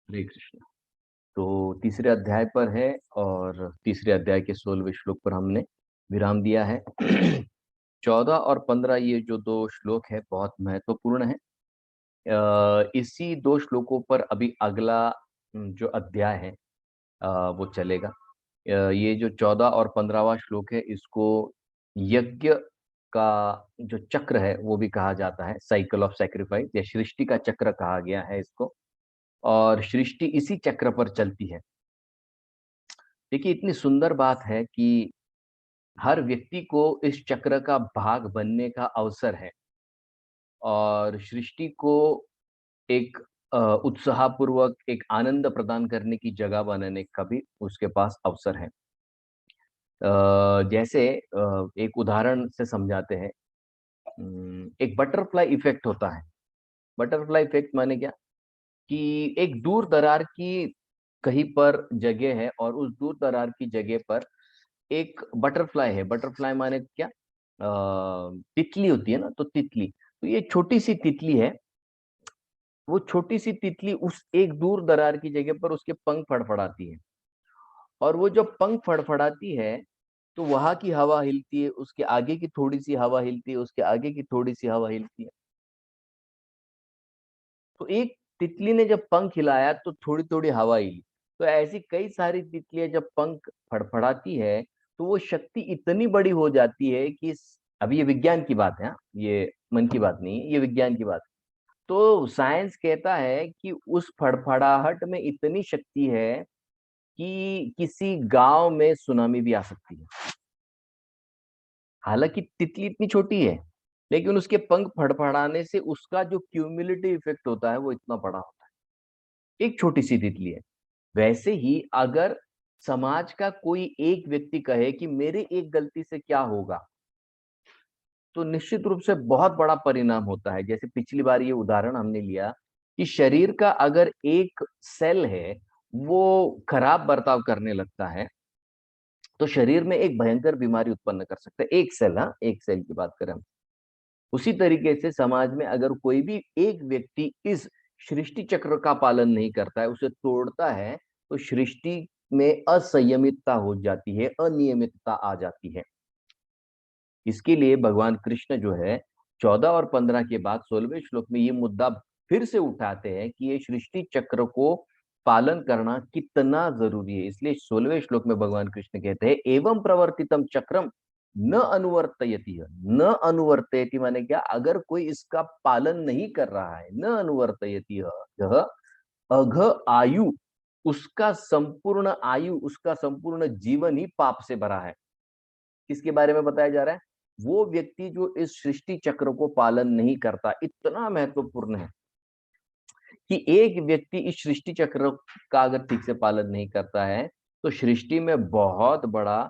हरे कृष्ण। तो तीसरे अध्याय पर है और तीसरे अध्याय के 16वें श्लोक पर हमने विराम दिया है। 14 और 15 ये जो दो श्लोक है बहुत महत्वपूर्ण है। इसी दो श्लोकों पर अभी अगला जो अध्याय है वो चलेगा। ये जो 14 और 15वां श्लोक है इसको यज्ञ का जो चक्र है वो भी कहा जाता है, साइकिल ऑफ सैक्रिफाइस या सृष्टि का चक्र कहा गया है इसको। और सृष्टि इसी चक्र पर चलती है। देखिए इतनी सुंदर बात है कि हर व्यक्ति को इस चक्र का भाग बनने का अवसर है और सृष्टि को एक उत्साहपूर्वक एक आनंद प्रदान करने की जगह बनाने का भी उसके पास अवसर है। जैसे एक उदाहरण से समझाते हैं। एक बटरफ्लाई इफेक्ट होता है। बटरफ्लाई इफेक्ट माने क्या कि एक दूर दरार की कहीं पर जगह है और उस दूर दरार की जगह पर एक बटरफ्लाई है। बटरफ्लाई माने क्या, तितली होती है ना, तो तितली, तो ये छोटी सी तितली है। वो छोटी सी तितली उस एक दूर दरार की जगह पर उसके पंख फड़फड़ाती है और वो जब पंख फड़फड़ाती है तो वहां की हवा हिलती है, उसके आगे की थोड़ी सी हवा हिलती है, उसके आगे की थोड़ी सी हवा हिलती है। तो एक तितली ने जब पंख हिलाया तो थोड़ी थोड़ी हवा हिली। तो ऐसी कई सारी तितलियां जब पंख फड़फड़ाती है तो वो शक्ति इतनी बड़ी हो जाती है कि अभी ये विज्ञान की बात है, हाँ? ये मन की बात नहीं है, ये विज्ञान की बात है। तो साइंस कहता है कि उस फड़फड़ाहट में इतनी शक्ति है कि किसी गांव में सुनामी भी आ सकती है। हालांकि तितली इतनी छोटी है लेकिन उसके पंख फड़फड़ाने से उसका जो क्यूमुलेटिव इफेक्ट होता है वो इतना बड़ा होता है। एक छोटी सी तितली है। वैसे ही अगर समाज का कोई एक व्यक्ति कहे कि मेरे एक गलती से क्या होगा, तो निश्चित रूप से बहुत बड़ा परिणाम होता है। जैसे पिछली बार ये उदाहरण हमने लिया कि शरीर का अगर एक सेल है वो खराब बर्ताव करने लगता है तो शरीर में एक भयंकर बीमारी उत्पन्न कर सकता है। एक सेल, हाँ, एक सेल की बात करें हम। उसी तरीके से समाज में अगर कोई भी एक व्यक्ति इस सृष्टि चक्र का पालन नहीं करता है, उसे तोड़ता है, तो सृष्टि में असंयमितता हो जाती है, अनियमितता आ जाती है। इसके लिए भगवान कृष्ण जो है 14 और 15 के बाद 16वें श्लोक में ये मुद्दा फिर से उठाते हैं कि ये सृष्टि चक्र को पालन करना कितना जरूरी है। इसलिए 16वें श्लोक में भगवान कृष्ण कहते हैं एवं प्रवर्तितम चक्रम न अनुवर्तयति। न अनुवर्तयति माने क्या, अगर कोई इसका पालन नहीं कर रहा है, न अनुवर्तयति यह अघ आयु, उसका संपूर्ण आयु, उसका संपूर्ण जीवन ही पाप से भरा है। किसके बारे में बताया जा रहा है? वो व्यक्ति जो इस सृष्टि चक्र को पालन नहीं करता। इतना महत्वपूर्ण है कि एक व्यक्ति इस सृष्टि चक्र का अगर ठीक से पालन नहीं करता है तो सृष्टि में बहुत बड़ा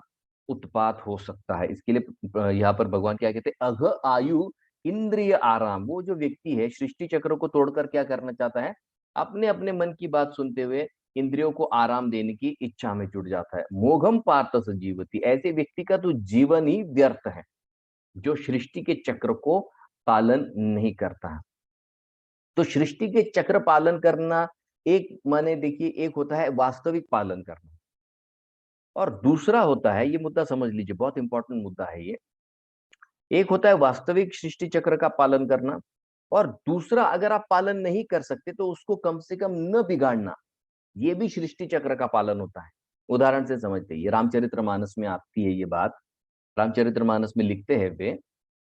उत्पात हो सकता है। इसके लिए यहाँ पर भगवान क्या कहते हैं, अघ आयु इंद्रिय आराम। वो जो व्यक्ति है सृष्टि चक्र को तोड़कर क्या करना चाहता है, अपने अपने मन की बात सुनते हुए इंद्रियों को आराम देने की इच्छा में जुट जाता है। मोघम पार्थ सजीवती, ऐसे व्यक्ति का तो जीवन ही व्यर्थ है जो सृष्टि के चक्र को पालन नहीं करता है। तो सृष्टि के चक्र पालन करना एक माने, देखिए, एक होता है वास्तविक पालन करना और दूसरा होता है, ये मुद्दा समझ लीजिए, बहुत इंपॉर्टेंट मुद्दा है ये। एक होता है वास्तविक सृष्टि चक्र का पालन करना और दूसरा, अगर आप पालन नहीं कर सकते तो उसको कम से कम न बिगाड़ना, ये भी सृष्टि चक्र का पालन होता है। उदाहरण से समझते हैं, ये रामचरितमानस में आती है ये बात। रामचरितमानस में लिखते हैं वे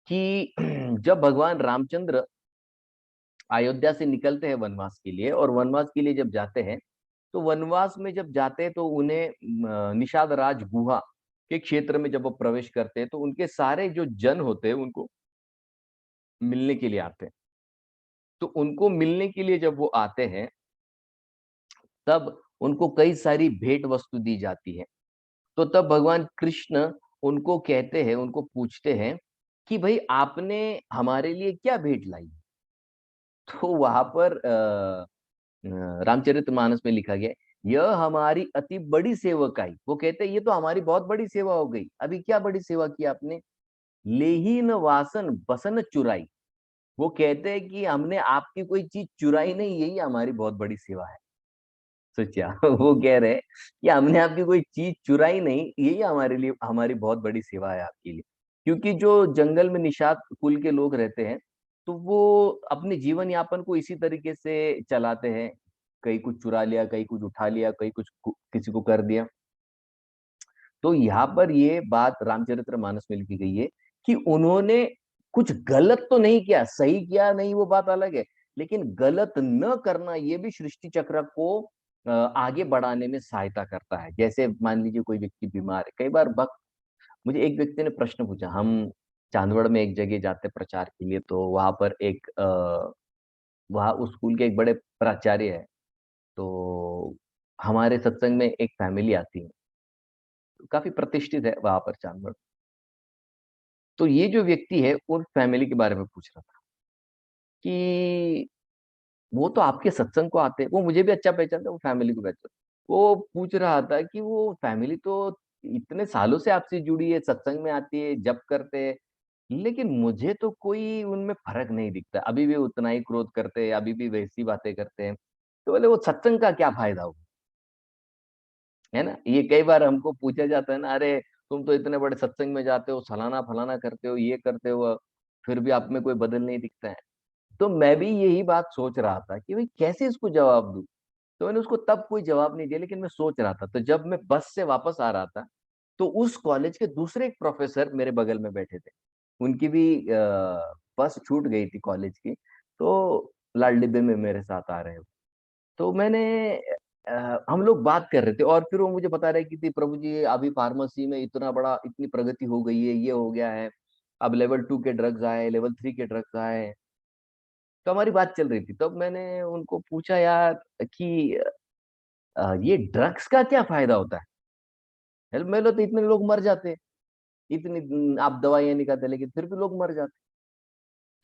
कि जब भगवान रामचंद्र अयोध्या से निकलते हैं वनवास के लिए और वनवास के लिए जब जाते हैं तो वनवास में जब जाते हैं तो उन्हें निषाद राज गुहा के क्षेत्र में जब वो प्रवेश करते हैं तो उनके सारे जो जन होते हैं उनको मिलने के लिए आते हैं। तो उनको मिलने के लिए जब वो आते हैं तब उनको कई सारी भेंट वस्तु दी जाती है। तो तब भगवान कृष्ण उनको कहते हैं, उनको पूछते हैं कि भाई आपने हमारे लिए क्या भेंट लाई। तो वहां पर रामचरितमानस में लिखा गया है, यह हमारी अति बड़ी सेवकाई। वो कहते हैं ये तो हमारी बहुत बड़ी सेवा हो गई। अभी क्या बड़ी सेवा की आपने? लेहीन वासन बसन चुराई। वो कहते हैं कि हमने आपकी कोई चीज चुराई नहीं, यही हमारी बहुत बड़ी सेवा है। सोचिए वो कह रहे हैं कि हमने आपकी कोई चीज चुराई नहीं, यही हमारे लिए हमारी बहुत बड़ी सेवा है आपके लिए। क्योंकि जो जंगल में निषाद कुल के लोग रहते हैं, तो वो अपने जीवन यापन को इसी तरीके से चलाते हैं। कहीं कुछ चुरा लिया, कहीं कुछ उठा लिया, कहीं कुछ किसी को कर दिया। तो यहाँ पर ये बात रामचरितमानस में लिखी गई है कि उन्होंने कुछ गलत तो नहीं किया, सही किया नहीं वो बात अलग है, लेकिन गलत न करना ये भी सृष्टि चक्र को आगे बढ़ाने में सहायता करता है। जैसे मान लीजिए कोई व्यक्ति बीमार है, कई बार भक्त मुझे एक व्यक्ति ने प्रश्न पूछा, हम चांदवड़ में एक जगह जाते प्रचार के लिए, तो वहां पर एक वहाँ उस स्कूल के एक बड़े प्राचार्य है, तो हमारे सत्संग में एक फैमिली आती है, काफी प्रतिष्ठित है वहां पर चांदवड़। तो ये जो व्यक्ति है वो फैमिली के बारे में पूछ रहा था कि वो तो आपके सत्संग को आते हैं, वो मुझे भी अच्छा पहचानता है, वो फैमिली को पहचानता है। वो पूछ रहा था कि वो फैमिली तो इतने सालों से आपसे जुड़ी है, सत्संग में आती है, जप करते हैं, लेकिन मुझे तो कोई उनमें फर्क नहीं दिखता, अभी भी उतना ही क्रोध करते हैं, अभी भी वैसी बातें करते हैं। तो बोले वो सत्संग का क्या फायदा हो, है ना? ये कई बार हमको पूछा जाता है ना, अरे तुम तो इतने बड़े सत्संग में जाते हो, फलाना फलाना करते हो, ये करते हो, फिर भी आप में कोई बदल नहीं दिखता है। तो मैं भी यही बात सोच रहा था कि भाई कैसे इसको जवाब दूं। तो मैंने उसको तब कोई जवाब नहीं दिया, लेकिन मैं सोच रहा था। तो जब मैं बस से वापस आ रहा था, तो उस कॉलेज के दूसरे एक प्रोफेसर मेरे बगल में बैठे थे। उनकी भी बस छूट गई थी कॉलेज की, तो लाल डिब्बे में मेरे साथ आ रहे हो। तो मैंने हम लोग बात कर रहे थे, और फिर वो मुझे बता रहे कि थी, प्रभु जी अभी फार्मेसी में इतना बड़ा इतनी प्रगति हो गई है, ये हो गया है, अब लेवल 2 के ड्रग्स आए, लेवल 3 के ड्रग्स आए। तो हमारी बात चल रही थी, तब मैंने उनको पूछा यार कि ये ड्रग्स का क्या फायदा होता है? हेल्प में लो तो इतने लोग मर जाते हैं, इतनी आप दवाइयां निकालते हैं, लेकिन फिर भी लोग मर जाते हैं।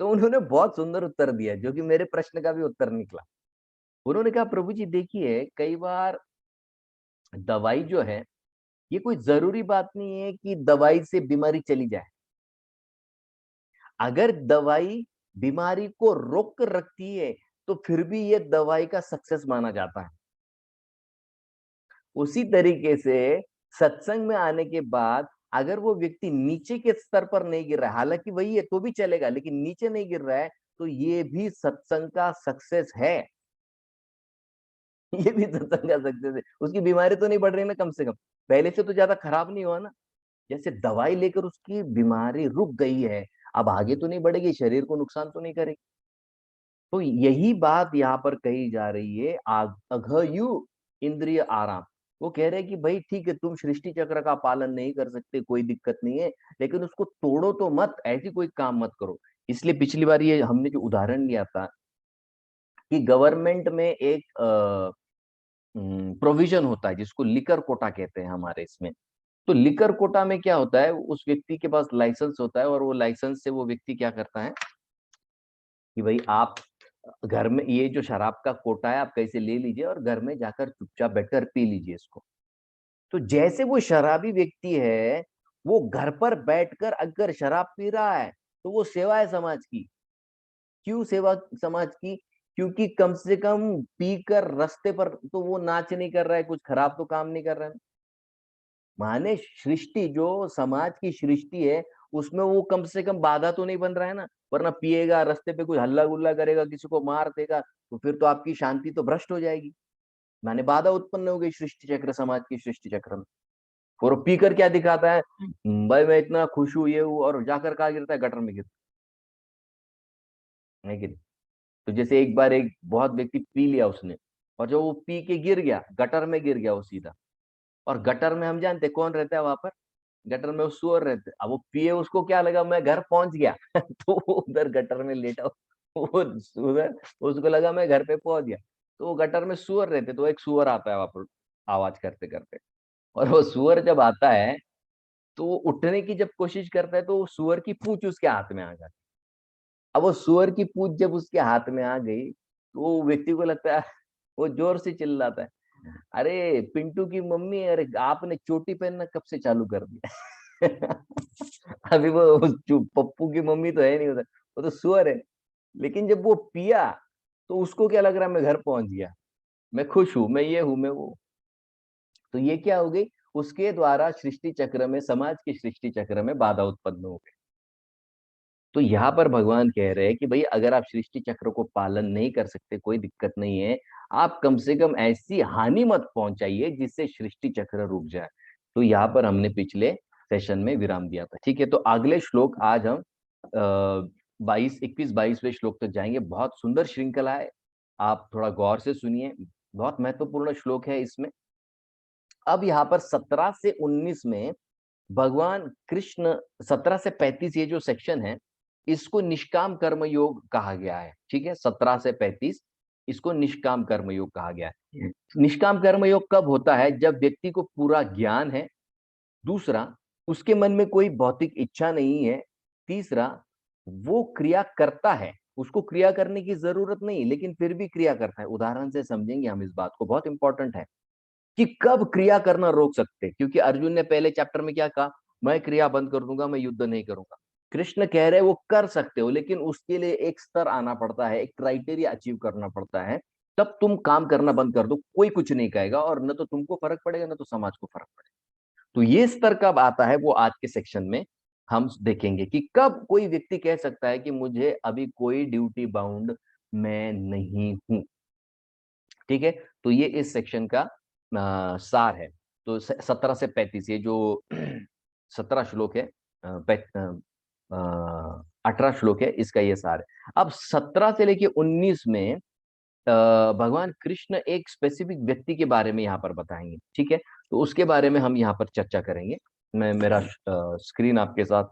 तो उन्होंने बहुत सुंदर उत्तर दिया, जो कि मेरे प्रश्न का भी उत्तर निकला। उन्होंने कहा प्रभु जी देखिए, कई बार दवाई जो है, ये कोई जरूरी बात नहीं है कि दवाई से बीमारी चली जाए। अगर दवाई बीमारी को रोक कर रखती है, तो फिर भी ये दवाई का सक्सेस माना जाता है। उसी तरीके से सत्संग में आने के बाद अगर वो व्यक्ति नीचे के स्तर पर नहीं गिर रहा है, हालांकि वही है तो भी चलेगा, लेकिन नीचे नहीं गिर रहा है, तो ये भी सत्संग का सक्सेस है। ये भी सत्संग का सक्सेस है। उसकी बीमारी तो नहीं बढ़ रही ना, कम से कम पहले से तो ज्यादा खराब नहीं हुआ ना। जैसे दवाई लेकर उसकी बीमारी रुक गई है, अब आगे तो नहीं बढ़ेगी, शरीर को नुकसान तो नहीं करेगी। तो यही बात यहाँ पर कही जा रही है, अघयु इंद्रिय आराम। वो कह रहे हैं कि भाई ठीक है, तुम सृष्टि चक्र का पालन नहीं कर सकते, कोई दिक्कत नहीं है, लेकिन उसको तोड़ो तो मत, ऐसी कोई काम मत करो। इसलिए पिछली बार ये हमने जो उदाहरण लिया था कि गवर्नमेंट में एक प्रोविजन होता है जिसको लिकर कोटा कहते हैं हमारे इसमें। तो लिकर कोटा में क्या होता है, उस व्यक्ति के पास लाइसेंस होता है, और वो लाइसेंस से वो व्यक्ति क्या करता है कि भाई आप घर में ये जो शराब का कोटा है आप कैसे ले लीजिए, और घर में जाकर चुपचाप बैठकर पी लीजिए इसको। तो जैसे वो शराबी व्यक्ति है, वो घर पर बैठकर अगर शराब पी रहा है, तो वो सेवा है समाज की। क्यों सेवा समाज की? क्योंकि कम से कम पीकर रास्ते पर तो वो नाच नहीं कर रहा है, कुछ खराब तो काम नहीं कर रहा है। माने सृष्टि जो समाज की सृष्टि है, उसमें वो कम से कम बाधा तो नहीं बन रहा है ना। वरना पिएगा, रास्ते पे कुछ हल्ला गुल्ला करेगा, किसी को मार देगा, तो फिर तो आपकी शांति तो भ्रष्ट हो जाएगी। माने बाधा उत्पन्न हो गई सृष्टि चक्र, समाज की सृष्टि चक्र में। और वो पीकर क्या दिखाता है, भाई मैं इतना खुश हूं ये हूं, और जाकर कहा गिरता है, गटर में गिरता है कि नहीं? तो जैसे एक बार एक बहुत व्यक्ति पी लिया उसने, और जब वो पी के गिर गया, गटर में गिर गया वो सीधा। और गटर में हम जानते हैं कौन रहता है वहां पर, गटर में वो सुअर रहते। अब वो पिए, उसको क्या लगा मैं घर पहुंच गया तो वो उधर गटर में लेटा, वो सुअर, उसको लगा मैं घर पे पहुंच गया। तो वो गटर में सुअर रहते, तो एक सुअर आता है वहां पर आवाज करते करते, और वो सुअर जब आता है, तो वो उठने की जब कोशिश करता है, तो वो सुअर की पूंछ उसके हाथ में आ जाती है। अब वो सुअर की पूंछ जब उसके हाथ में आ गई, तो वो व्यक्ति को लगता है, वो जोर से चिल्लाता है, अरे पिंटू की मम्मी, अरे आपने चोटी पहनना कब से चालू कर दिया? अभी वो पप्पू की मम्मी तो है नहीं उधर, वो तो सुअर है। लेकिन जब वो पिया, तो उसको क्या लग रहा है मैं घर पहुंच गया। मैं खुश हूं, मैं ये हूं, मैं वो। तो ये क्या हो गई, उसके द्वारा सृष्टि चक्र में, समाज के सृष्टि चक्र में बाधा उत्पन्न हो गई। तो यहाँ पर भगवान कह रहे हैं कि भाई अगर आप सृष्टि चक्र को पालन नहीं कर सकते, कोई दिक्कत नहीं है, आप कम से कम ऐसी हानि मत पहुंचाइए जिससे सृष्टि चक्र रुक जाए। तो यहाँ पर हमने पिछले सेशन में विराम दिया था। ठीक है, तो अगले श्लोक आज हम 21-22वें श्लोक तक जाएंगे। बहुत सुंदर श्रृंखला है, आप थोड़ा गौर से सुनिए, बहुत महत्वपूर्ण श्लोक है इसमें। अब यहाँ पर 17 से 19 में भगवान कृष्ण, 17 से 35 ये जो सेक्शन है, इसको निष्काम कर्म योग कहा गया है। ठीक है, 17 से 35 इसको निष्काम कर्म योग कहा गया है। निष्काम कर्म योग कब होता है, जब व्यक्ति को पूरा ज्ञान है, दूसरा उसके मन में कोई भौतिक इच्छा नहीं है, तीसरा वो क्रिया करता है, उसको क्रिया करने की जरूरत नहीं लेकिन फिर भी क्रिया करता है। उदाहरण से समझेंगे हम इस बात को, बहुत इंपॉर्टेंट है कि कब क्रिया करना रोक सकते, क्योंकि अर्जुन ने पहले चैप्टर में क्या कहा, मैं क्रिया बंद कर दूंगा, मैं युद्ध नहीं करूंगा। कृष्ण कह रहे वो कर सकते हो, लेकिन उसके लिए एक स्तर आना पड़ता है, एक क्राइटेरिया अचीव करना पड़ता है, तब तुम काम करना बंद कर दो, कोई कुछ नहीं कहेगा और न तो तुमको फर्क पड़ेगा न तो समाज को फर्क पड़ेगा। तो ये स्तर कब आता है, वो आज के सेक्शन में हम देखेंगे कि कब कोई व्यक्ति कह सकता है कि मुझे अभी कोई ड्यूटी बाउंड मैं नहीं हूं। ठीक है, तो ये इस सेक्शन का सार है। तो 17 से 35 ये जो 17 श्लोक है, 18 श्लोक है, इसका ये सार है। अब 17 से लेके 19 में भगवान कृष्ण एक स्पेसिफिक व्यक्ति के बारे में यहाँ पर बताएंगे। ठीक है, तो उसके बारे में हम यहाँ पर चर्चा करेंगे। मैं मेरा स्क्रीन आपके साथ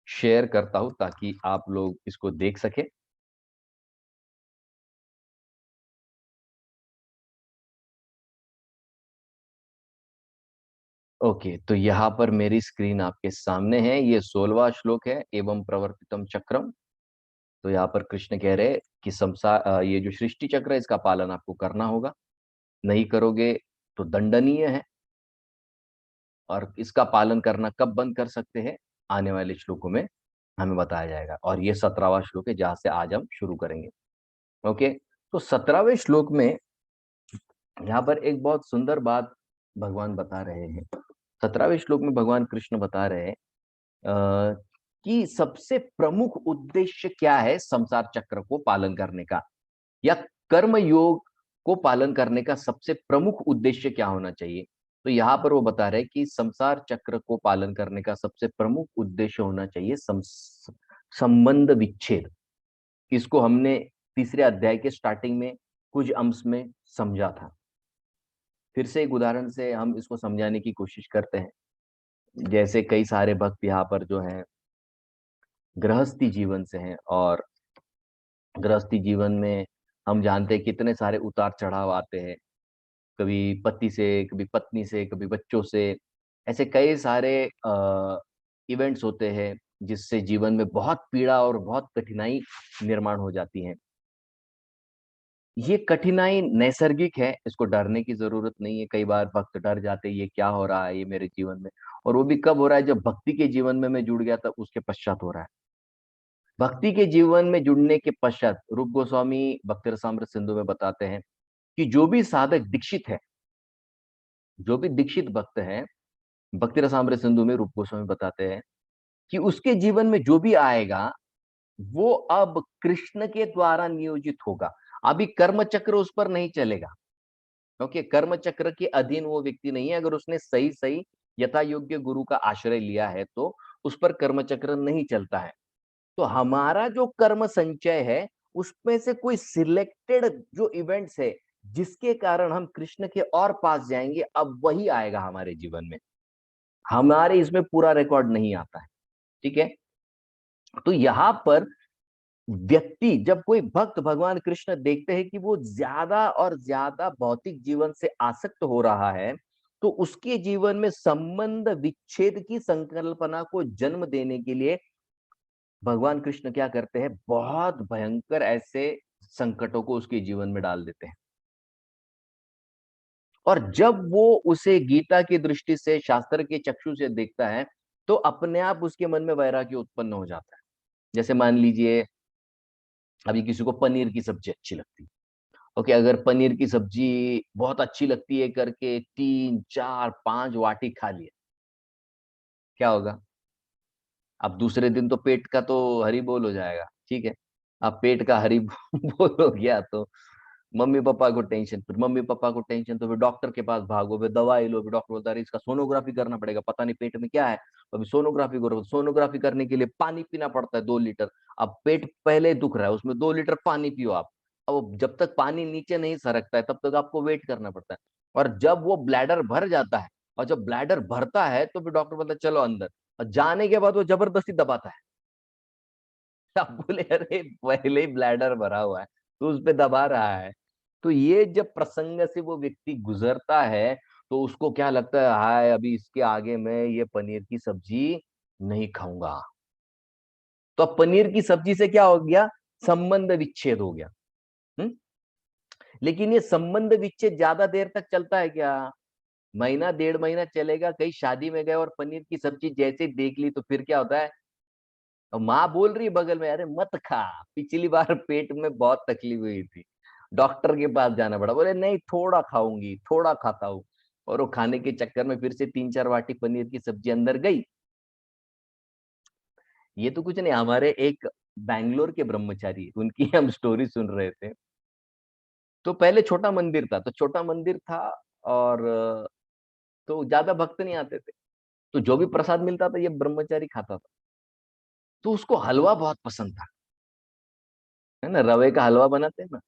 शेयर करता हूं ताकि आप लोग इसको देख सके। ओके, तो यहाँ पर मेरी स्क्रीन आपके सामने है, ये 16वां श्लोक है, एवं प्रवर्तितम चक्रम। तो यहाँ पर कृष्ण कह रहे हैं कि संसार, ये जो सृष्टि चक्र है इसका पालन आपको करना होगा, नहीं करोगे तो दंडनीय है। और इसका पालन करना कब बंद कर सकते हैं, आने वाले श्लोकों में हमें बताया जाएगा। और ये 17वां श्लोक है जहां से आज हम शुरू करेंगे। ओके, तो 17वें श्लोक में यहाँ पर एक बहुत सुंदर बात भगवान बता रहे हैं। 17वें श्लोक में भगवान कृष्ण बता रहे हैं कि सबसे प्रमुख उद्देश्य क्या है संसार चक्र को पालन करने का, या कर्म योग को पालन करने का सबसे प्रमुख उद्देश्य क्या होना चाहिए। तो यहाँ पर वो बता रहे हैं कि संसार चक्र को पालन करने का सबसे प्रमुख उद्देश्य होना चाहिए संबंध विच्छेद। इसको हमने तीसरे अध्याय के स्टार्टिंग में कुछ अंश में समझा था। फिर से एक उदाहरण से हम इसको समझाने की कोशिश करते हैं। जैसे कई सारे भक्त यहाँ पर जो है गृहस्थी जीवन से हैं, और गृहस्थी जीवन में हम जानते हैं कितने सारे उतार चढ़ाव आते हैं, कभी पति से, कभी पत्नी से, कभी बच्चों से। ऐसे कई सारे इवेंट्स होते हैं जिससे जीवन में बहुत पीड़ा और बहुत कठिनाई निर्माण हो जाती है। ये कठिनाई नैसर्गिक है, इसको डरने की जरूरत नहीं है। कई बार भक्त डर जाते हैं, ये क्या हो रहा है ये मेरे जीवन में, और वो भी कब हो रहा है, जब भक्ति के जीवन में मैं जुड़ गया तब उसके पश्चात हो रहा है। भक्ति के जीवन में जुड़ने के पश्चात रूप गोस्वामी भक्ति रसामृत सिंधु में बताते हैं कि जो भी साधक दीक्षित है, जो भी दीक्षित भक्त है, भक्ति रसामृत सिंधु में रूप गोस्वामी बताते हैं कि उसके जीवन में जो भी आएगा वो अब कृष्ण के द्वारा नियोजित होगा। अभी कर्म चक्र उस पर नहीं चलेगा। ओके, कर्म चक्र के अधीन वो व्यक्ति नहीं है। अगर उसने सही सही यथा योग्य गुरु का आश्रय लिया है तो उस पर कर्म चक्र नहीं चलता है। तो हमारा जो कर्म संचय है उसमें से कोई सिलेक्टेड जो इवेंट्स है जिसके कारण हम कृष्ण के और पास जाएंगे, अब वही आएगा हमारे जीवन में। हमारे इसमें पूरा रिकॉर्ड नहीं आता है। ठीक है, तो यहां पर व्यक्ति, जब कोई भक्त भगवान कृष्ण देखते हैं कि वो ज्यादा और ज्यादा भौतिक जीवन से आसक्त हो रहा है, तो उसके जीवन में संबंध विच्छेद की संकल्पना को जन्म देने के लिए भगवान कृष्ण क्या करते हैं, बहुत भयंकर ऐसे संकटों को उसके जीवन में डाल देते हैं। और जब वो उसे गीता की दृष्टि से, शास्त्र के चक्षु से देखता है, तो अपने आप उसके मन में वैराग्य उत्पन्न हो जाता है। जैसे मान लीजिए अभी किसी को पनीर की सब्जी अच्छी लगती है, ओके, अगर पनीर की सब्जी बहुत अच्छी लगती है करके 3 4 5 वाटी खा लिए, क्या होगा? अब दूसरे दिन तो पेट का तो हरी बोल हो जाएगा, ठीक है। अब पेट का हरी बोल हो गया तो मम्मी पापा को टेंशन, फिर मम्मी पापा को टेंशन तो फिर डॉक्टर के पास भागो, फिर दवाई लो, फिर डॉक्टर बोलता है "अरे, इसका सोनोग्राफी करना पड़ेगा, पता नहीं पेट में क्या है"। अभी सोनोग्राफी करो, सोनोग्राफी करने के लिए पानी पीना पड़ता है 2 लीटर। अब पेट पहले दुख रहा है, उसमें 2 लीटर पानी पियो आप। अब जब तक पानी नीचे नहीं सरकता है तब तक आपको वेट करना पड़ता है। और जब वो ब्लैडर भर जाता है, और जब ब्लैडर भरता है तो फिर डॉक्टर बोलता है चलो अंदर। और जाने के बाद वो जबरदस्ती दबाता है। आप बोले अरे पहले ही ब्लैडर भरा हुआ है, तो उस पे दबा रहा है। तो ये जब प्रसंग से वो व्यक्ति गुजरता है, तो उसको क्या लगता है, हाय अभी इसके आगे मैं ये पनीर की सब्जी नहीं खाऊंगा। तो अब पनीर की सब्जी से क्या हो गया, संबंध विच्छेद हो गया। हम्म। लेकिन ये संबंध विच्छेद ज्यादा देर तक चलता है क्या? महीना 1.5 महीना चलेगा। कहीं शादी में गए और पनीर की सब्जी जैसे ही देख ली तो फिर क्या होता है, और माँ बोल रही है बगल में, अरे मत खा, पिछली बार पेट में बहुत तकलीफ हुई थी, डॉक्टर के पास जाना पड़ा। बोले नहीं, थोड़ा खाऊंगी, थोड़ा खाता हूँ। और वो खाने के चक्कर में फिर से 3 4 वाटी पनीर की सब्जी अंदर गई। ये तो कुछ नहीं, हमारे एक बैंगलोर के ब्रह्मचारी, उनकी हम स्टोरी सुन रहे थे। तो पहले छोटा मंदिर था, तो छोटा मंदिर था, और तो ज्यादा भक्त नहीं आते थे। तो जो भी प्रसाद मिलता था ये ब्रह्मचारी खाता था। तो उसको हलवा बहुत पसंद था, है ना, रवे का हलवा बनाते हैं ना।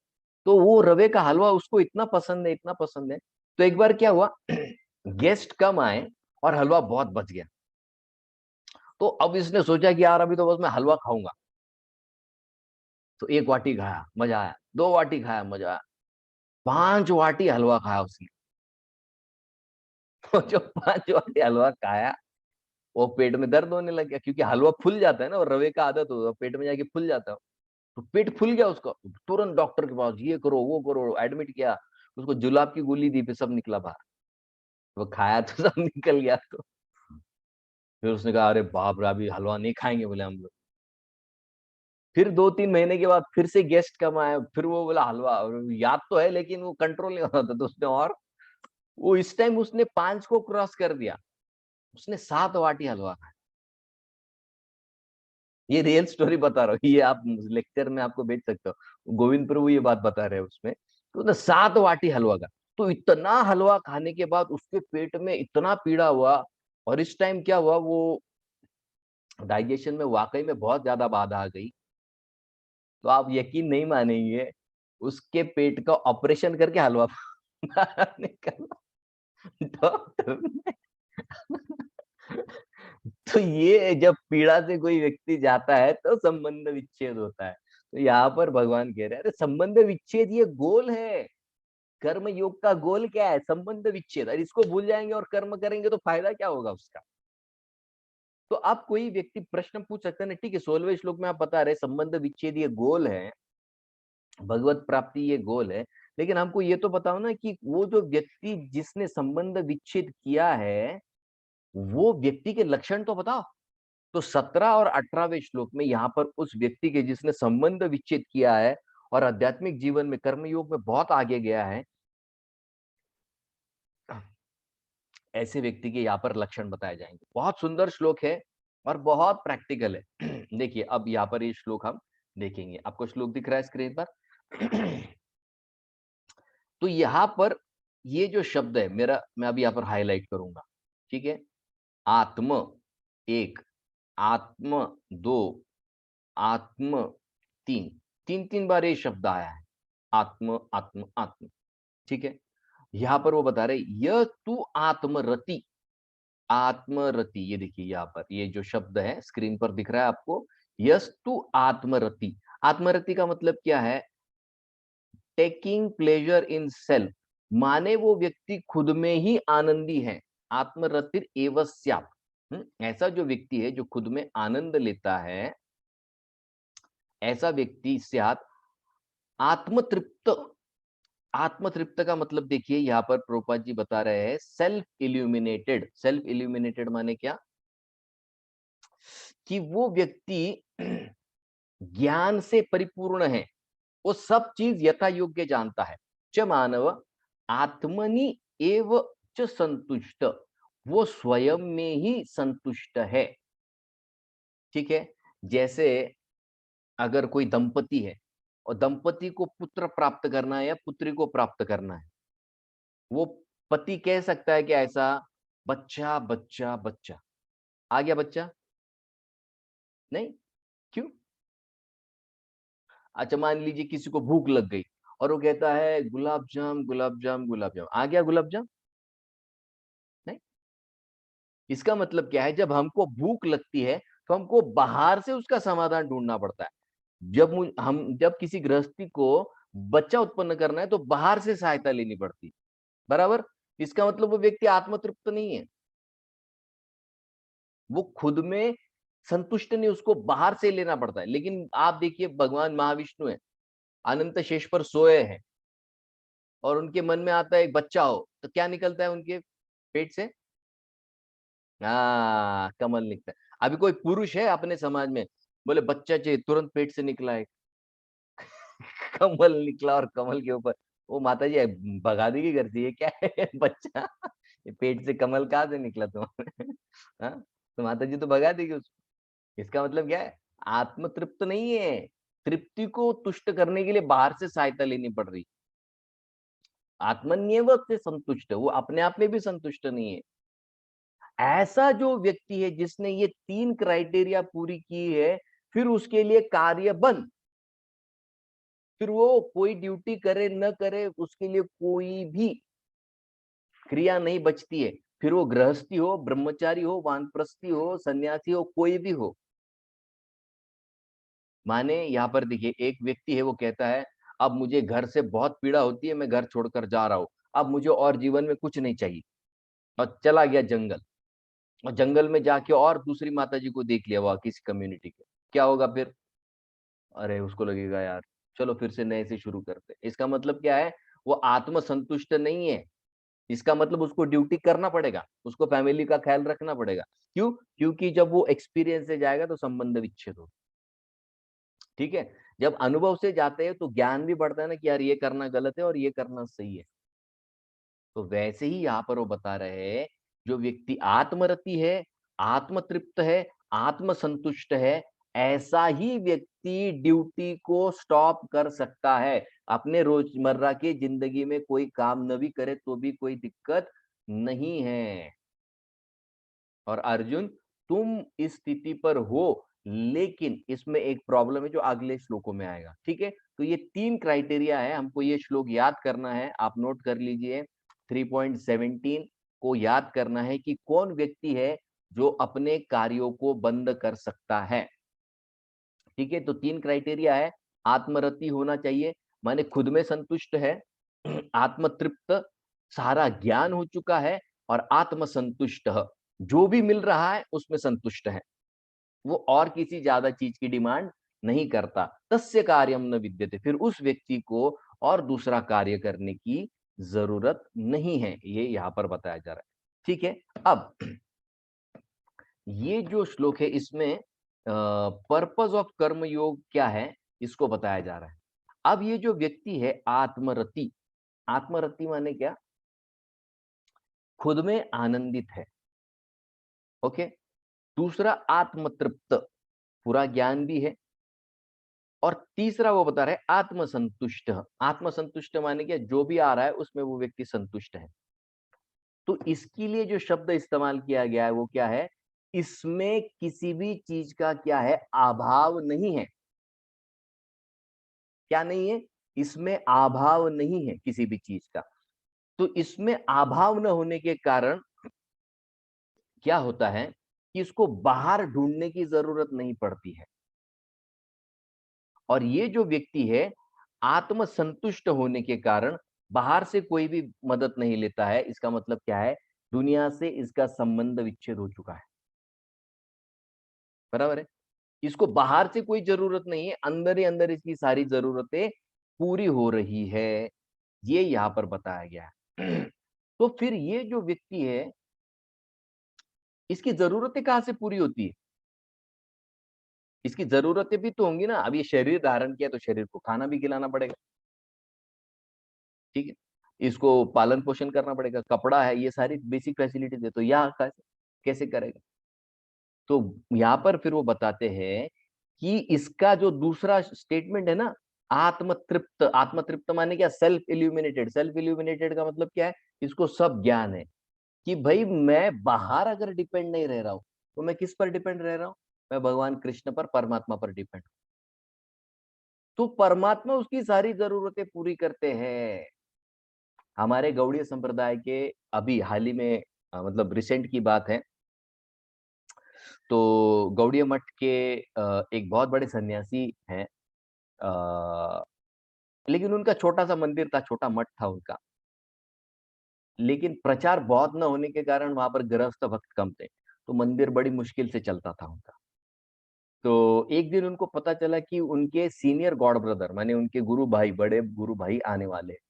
तो वो रवे का हलवा उसको इतना पसंद है, इतना पसंद है। तो एक बार क्या हुआ, गेस्ट कम आए और हलवा बहुत बच गया। तो अब इसने सोचा कि यार अभी तो बस मैं हलवा खाऊंगा। तो 1 वाटी खाया, मजा आया, 2 वाटी खाया, मजा आया, 5 वाटी हलवा खाया उसने। तो जो 5 वाटी हलवा खाया, वो पेट में दर्द होने लग गया, क्योंकि हलवा फूल जाता है ना, और रवे का आदत होता है पेट में जाके फूल जाता है। तो पेट फूल गया उसका, तुरंत डॉक्टर के पास, ये करो वो करो, एडमिट किया। उसको जुलाब की गोली दी, फिर सब निकला बाहर। वो खाया तो सब निकल गया। तो फिर उसने कहा अरे बाप रे, अभी हलवा नहीं खाएंगे बोले हम लोग। फिर 2 3 महीने के बाद फिर से गेस्ट कम आए, फिर वो बोला हलवा, और याद तो है लेकिन वो कंट्रोल नहीं हो रहा था, तो उसने और वो इस टाइम उसने 5 को क्रॉस कर दिया। उसने 7 वाटी हलवा खाया। ये रियल स्टोरी बता रहा हूँ, ये आप लेक्चर में आपको भेज सकते हो, गोविंद प्रभु ये बात बता रहे हैं उसमें। तो उसने 7 वाटी हलवा का, तो इतना हलवा खाने के बाद उसके पेट में इतना पीड़ा हुआ। और इस टाइम क्या हुआ, वो डाइजेशन में वाकई में बहुत ज्यादा बाधा आ गई। तो आप यकीन नहीं मानेंगे, उसके पेट का ऑपरेशन करके हलवा बाहर निकाला डॉक्टर ने। तो ये जब पीड़ा से कोई व्यक्ति जाता है तो संबंध विच्छेद होता है। तो यहाँ पर भगवान कह रहे हैं, अरे संबंध विच्छेद ये गोल है। कर्म योग का गोल क्या है, संबंध विच्छेद। अरे इसको भूल जाएंगे और कर्म करेंगे तो फायदा क्या होगा उसका। तो आप कोई व्यक्ति प्रश्न पूछ सकते हैं ना, ठीक है, 16वें श्लोक में आप बता रहे संबंध विच्छेद ये गोल है, भगवत प्राप्ति ये गोल है। लेकिन हमको ये तो बताओ ना कि वो जो व्यक्ति जिसने संबंध विच्छेद किया है, वो व्यक्ति के लक्षण तो बताओ। तो 17 और 18वें श्लोक में यहाँ पर उस व्यक्ति के जिसने संबंध विच्छेद किया है और आध्यात्मिक जीवन में कर्मयोग में बहुत आगे गया है, ऐसे व्यक्ति के यहाँ पर लक्षण बताए जाएंगे। बहुत सुंदर श्लोक है और बहुत प्रैक्टिकल है। देखिए अब यहाँ पर ये श्लोक हम देखेंगे। आपको श्लोक दिख रहा है स्क्रीन पर? तो यहाँ पर ये जो शब्द है मेरा, मैं अभी यहाँ पर हाईलाइट करूंगा, ठीक है। आत्म एक, आत्म दो, आत्म तीन, 3 3 बार ये शब्द आया है, आत्म आत्म आत्म, ठीक है। यहाँ पर वो बता रहे यह तू आत्मरति, आत्मरति, ये देखिए यहाँ पर ये जो शब्द है स्क्रीन पर दिख रहा है आपको, यस तू आत्मरति। आत्मरति का मतलब क्या है, टेकिंग प्लेजर इन सेल्फ, माने वो व्यक्ति खुद में ही आनंदी है। आत्मरतिर एव स्यात्। ऐसा जो व्यक्ति है जो खुद में आनंद लेता है, ऐसा व्यक्ति स्यात् आत्मतृप्त। आत्मतृप्त का मतलब देखिए यहाँ पर प्रभुपाद जी बता रहे हैं सेल्फ इल्यूमिनेटेड। सेल्फ इल्यूमिनेटेड माने क्या, कि वो व्यक्ति ज्ञान से परिपूर्ण है, वो सब चीज यथा योग्य जानता है। च मानव आत्मनि एव च संतुष्ट, वो स्वयं में ही संतुष्ट है। ठीक है, जैसे अगर कोई दंपति है और दंपति को पुत्र प्राप्त करना है या पुत्री को प्राप्त करना है, वो पति कह सकता है कि ऐसा बच्चा बच्चा बच्चा आ गया बच्चा? नहीं, क्यों? अच्छा, मान लीजिए किसी को भूख लग गई और वो कहता है गुलाब जाम गुलाब जाम गुलाब जाम, आ गया गुलाब जाम? नहीं। इसका मतलब क्या है, जब हमको भूख लगती है तो हमको बाहर से उसका समाधान ढूंढना पड़ता है। जब किसी गृहस्थी को बच्चा उत्पन्न करना है तो बाहर से सहायता लेनी पड़ती, बराबर? इसका मतलब वो व्यक्ति आत्मतृप्त नहीं है, वो खुद में संतुष्ट नहीं, उसको बाहर से लेना पड़ता है। लेकिन आप देखिए भगवान महाविष्णु है, अनंत शेष पर सोए हैं और उनके मन में आता है एक बच्चा हो, तो क्या निकलता है उनके पेट से? हाँ, कमल निकलता है। अभी कोई पुरुष है अपने समाज में, बोले बच्चा चाहिए, तुरंत पेट से निकला है कमल निकला और कमल के ऊपर वो माता जी भगा देगी घर से, ये क्या है बच्चा, ये पेट से कमल कहाँ से निकला तुम्हारे हाँ? तो माता जी तो भगा देगी उसको। इसका मतलब क्या है, आत्म तृप्त नहीं है, तृप्ति को तुष्ट करने के लिए बाहर से सहायता लेनी पड़ रही। आत्मन्येव से संतुष्ट, वो अपने आप में भी संतुष्ट नहीं है। ऐसा जो व्यक्ति है जिसने ये 3 क्राइटेरिया पूरी की है, फिर उसके लिए कार्य बंद। फिर वो कोई ड्यूटी करे न करे, उसके लिए कोई भी क्रिया नहीं बचती है। फिर वो गृहस्थी हो, ब्रह्मचारी हो, वानप्रस्थी हो, सन्यासी हो, कोई भी हो। माने यहाँ पर देखिए, एक व्यक्ति है वो कहता है अब मुझे घर से बहुत पीड़ा होती है, मैं घर छोड़कर जा रहा हूँ, अब मुझे और जीवन में कुछ नहीं चाहिए, और चला गया जंगल, और जंगल में जाके और दूसरी माता जी को देख लिया वहां किसी कम्युनिटी के, क्या होगा फिर? अरे उसको लगेगा यार, चलो फिर से नए से शुरू करते हैं। इसका मतलब क्या है, वो आत्म संतुष्ट नहीं है। इसका मतलब उसको ड्यूटी करना पड़ेगा, उसको फैमिली का ख्याल रखना पड़ेगा। क्यों? क्योंकि जब वो एक्सपीरियंस से जाएगा तो संबंध विच्छेद हो। ठीक है, जब अनुभव से जाते हैं तो ज्ञान भी बढ़ता है ना कि यार ये करना गलत है और ये करना सही है। तो वैसे ही यहाँ पर वो बता रहे हैं, जो व्यक्ति आत्मरति है, आत्मतृप्त है, आत्मसंतुष्ट है, ऐसा ही व्यक्ति ड्यूटी को स्टॉप कर सकता है। अपने रोजमर्रा की जिंदगी में कोई काम न भी करे तो भी कोई दिक्कत नहीं है। और अर्जुन, तुम इस स्थिति पर हो, लेकिन इसमें एक प्रॉब्लम है जो अगले श्लोकों में आएगा। ठीक है, तो ये 3 क्राइटेरिया है, हमको ये श्लोक याद करना है। आप नोट कर लीजिए, 3.17 को याद करना है कि कौन व्यक्ति है जो अपने कार्यों को बंद कर सकता है। ठीक है, तो 3 क्राइटेरिया है। आत्मरति होना चाहिए, माने खुद में संतुष्ट है, आत्मतृप्त, सारा ज्ञान हो चुका है, और आत्मसंतुष्ट, जो भी मिल रहा है उसमें संतुष्ट है। वो और किसी ज्यादा चीज की डिमांड नहीं करता। तस्य कार्यम न विद्यते, फिर उस व्यक्ति को और दूसरा कार्य करने की जरूरत नहीं है, ये यहाँ पर बताया जा रहा है। ठीक है, अब ये जो श्लोक है इसमें पर्पस ऑफ कर्म योग क्या है, इसको बताया जा रहा है। अब ये जो व्यक्ति है आत्मरति, आत्मरति माने क्या? खुद में आनंदित है। ओके, दूसरा आत्मतृप्त, पूरा ज्ञान भी है, और तीसरा वो बता रहे हैं आत्मसंतुष्ट। आत्मसंतुष्ट माने क्या? जो भी आ रहा है उसमें वो व्यक्ति संतुष्ट है। तो इसके लिए जो शब्द इस्तेमाल किया गया है वो क्या है? इसमें किसी भी चीज का क्या है? अभाव नहीं है। क्या नहीं है? इसमें अभाव नहीं है किसी भी चीज का। तो इसमें अभाव न होने के कारण क्या होता है कि इसको बाहर ढूंढने की जरूरत नहीं पड़ती है। और ये जो व्यक्ति है आत्म संतुष्ट होने के कारण बाहर से कोई भी मदद नहीं लेता है। इसका मतलब क्या है? दुनिया से इसका संबंध विच्छेद हो चुका है। बराबर है, इसको बाहर से कोई जरूरत नहीं है, अंदर ही अंदर इसकी सारी जरूरतें पूरी हो रही है, ये यहाँ पर बताया गया है। तो फिर ये जो व्यक्ति है इसकी जरूरतें कहां से पूरी होती है? इसकी ज़रूरतें भी तो होंगी ना, अब ये शरीर धारण किया तो शरीर को खाना भी खिलाना पड़ेगा, ठीक है? इसको पालन-पोषण करना पड़ेगा, कपड़ा है, ये सारी बेसिक फैसिलिटीज़ है, तो यहाँ कैसे कैसे करेगा? तो यहाँ पर फिर वो बताते हैं कि इसका जो दूसरा स्टेटमेंट है ना, आत्मतृप्त माने क्या? सेल्फ इल्यूमिनेटेड का मतलब क्या है? इसको सब ज्ञान है कि भई मैं बाहर अगर डिपेंड नहीं रह रहा हूँ, तो मैं किस पर डिपेंड रह रहा हूँ? मैं भगवान कृष्ण पर, परमात्मा पर डिपेंड हूँ। तो परमात्मा उसकी सारी ज़रूरतें पूरी करते हैं। हमारे गौड़ीय संप्रदाय के अभी हाल ही में मतलब रिसेंट की बात है, तो गौड़ीय मठ के एक बहुत बड़े सन्यासी हैं, लेकिन उनका छोटा-सा मंदिर था, छोटा मठ था उनका। लेकिन प्रचार बहुत न होने के कारण वहाँ पर गृहस्थ भक्त कम थे, तो मंदिर बड़ी मुश्किल से चलता था उनका। तो एक दिन उनको पता चला कि उनके सीनियर गॉड ब्रदर माने उनके गुरु भाई, बड़े गुरु भाई आने वाले हैं।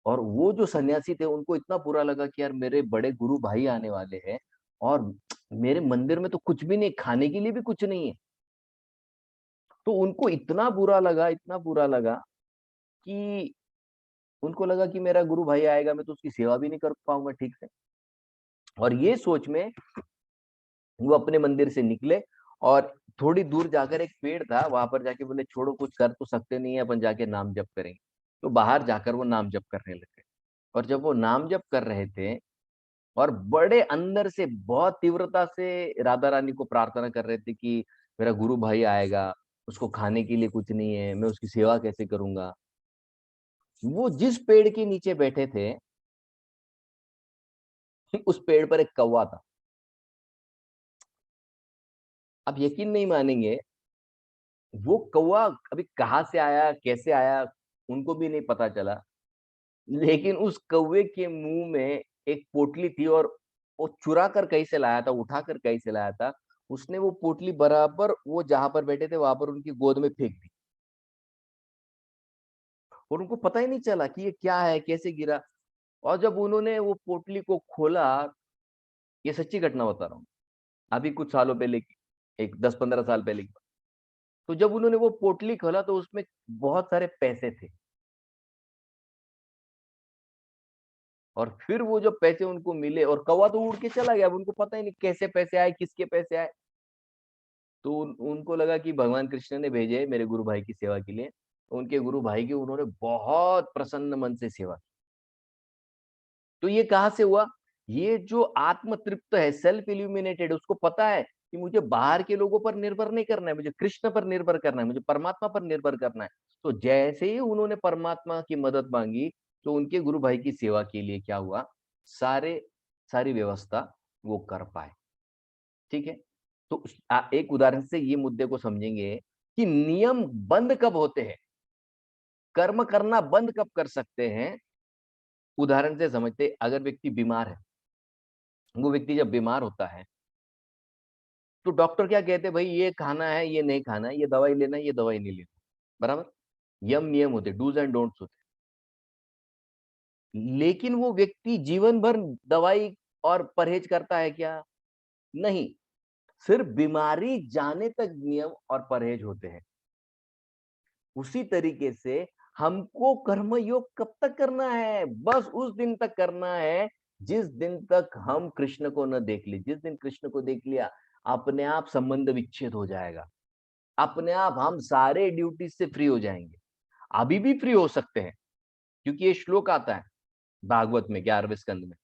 और वो जो सन्यासी थे उनको इतना बुरा लगा कि यार मेरे बड़े गुरु भाई आने वाले हैं और मेरे मंदिर में तो कुछ भी नहीं, खाने के लिए भी कुछ नहीं है। तो उनको इतना बुरा लगा कि उनको लगा कि मेरा गुरु भाई आएगा, मैं तो उसकी सेवा भी नहीं कर पाऊँगा ठीक से। और ये सोच में वो अपने मंदिर से निकले और थोड़ी दूर जाकर एक पेड़ था, वहाँ पर जाके बोले छोड़ो कुछ कर तो सकते नहीं है, अपन जाके नाम जप करेंगे। तो बाहर जाकर वो नाम जप करने लगे और जब वो नाम जप कर रहे थे और बड़े अंदर से बहुत तीव्रता से राधा रानी को प्रार्थना कर रहे थे कि मेरा गुरु भाई आएगा, उसको खाने के लिए कुछ नहीं है, मैं उसकी सेवा कैसे करूँगा? वो जिस पेड़ के नीचे बैठे थे, उस पेड़ पर एक कौवा था। आप यकीन नहीं मानेंगे, वो कौवा अभी कहाँ से आया, कैसे आया, उनको भी नहीं पता चला। लेकिन उस कौवे के मुँह में एक पोटली थी और वो चुरा कर कहीं से लाया था, उठाकर कहीं से लाया था। उसने वो पोटली बराबर वो जहाँ पर बैठे थे, वहाँ पर उनकी गोद में फेंक दी और उनको पता ही नहीं चला कि ये क्या है, कैसे गिरा। और जब उन्होंने वो पोटली को खोला, ये सच्ची घटना बता रहा हूँ, अभी कुछ सालों पहले की, एक 10-15 साल पहले की बात। तो जब उन्होंने वो पोटली खोला तो उसमें बहुत सारे पैसे थे और फिर वो जो पैसे उनको मिले और कौवा तो उड़ के चला गया, अब उनको पता ही नहीं कैसे पैसे आए, किसके पैसे आए। तो उनको लगा कि भगवान कृष्ण ने भेजे है मेरे गुरु भाई की सेवा के लिए। तो उनके गुरु भाई की उन्होंने बहुत प्रसन्न मन से सेवा की। तो ये कहाँ से हुआ? ये जो आत्म तृप्त है, सेल्फ इल्यूमिनेटेड, उसको पता है कि मुझे बाहर के लोगों पर निर्भर नहीं करना है, मुझे कृष्ण पर निर्भर करना है, मुझे परमात्मा पर निर्भर करना है। तो जैसे ही उन्होंने परमात्मा की मदद माँगी, तो उनके गुरु भाई की सेवा के लिए क्या हुआ? सारे सारी व्यवस्था वो कर पाए। ठीक है? तो एक उदाहरण से ये मुद्दे को समझेंगे कि नियम बंद कब होते हैं, कर्म करना बंद कब कर सकते हैं। उदाहरण से समझते, अगर व्यक्ति बीमार है, वो व्यक्ति जब बीमार होता है, तो डॉक्टर क्या कहते हैं, भाई ये खाना है, ये नहीं खाना है, ये दवाई लेना है, ये दवाई नहीं लेना, बराबर? यम नियम होते, डूज़ एंड डोंट्स होते। लेकिन वो व्यक्ति जीवन भर दवाई और परहेज करता है क्या? नहीं, सिर्फ बीमारी जाने तक नियम और परहेज होते हैं। उसी तरीके से हमको कर्म योग कब तक करना है? बस उस दिन तक करना है, जिस दिन तक हम कृष्ण को न देख लें। जिस दिन कृष्ण को देख लिया, अपने आप संबंध विच्छेद हो जाएगा। अपने आप हम सारे ड्यूटी से फ्री हो जाएँगे। अभी भी फ्री हो सकते हैं, क्योंकि ये श्लोक आता है भागवत में 11वें स्कंद में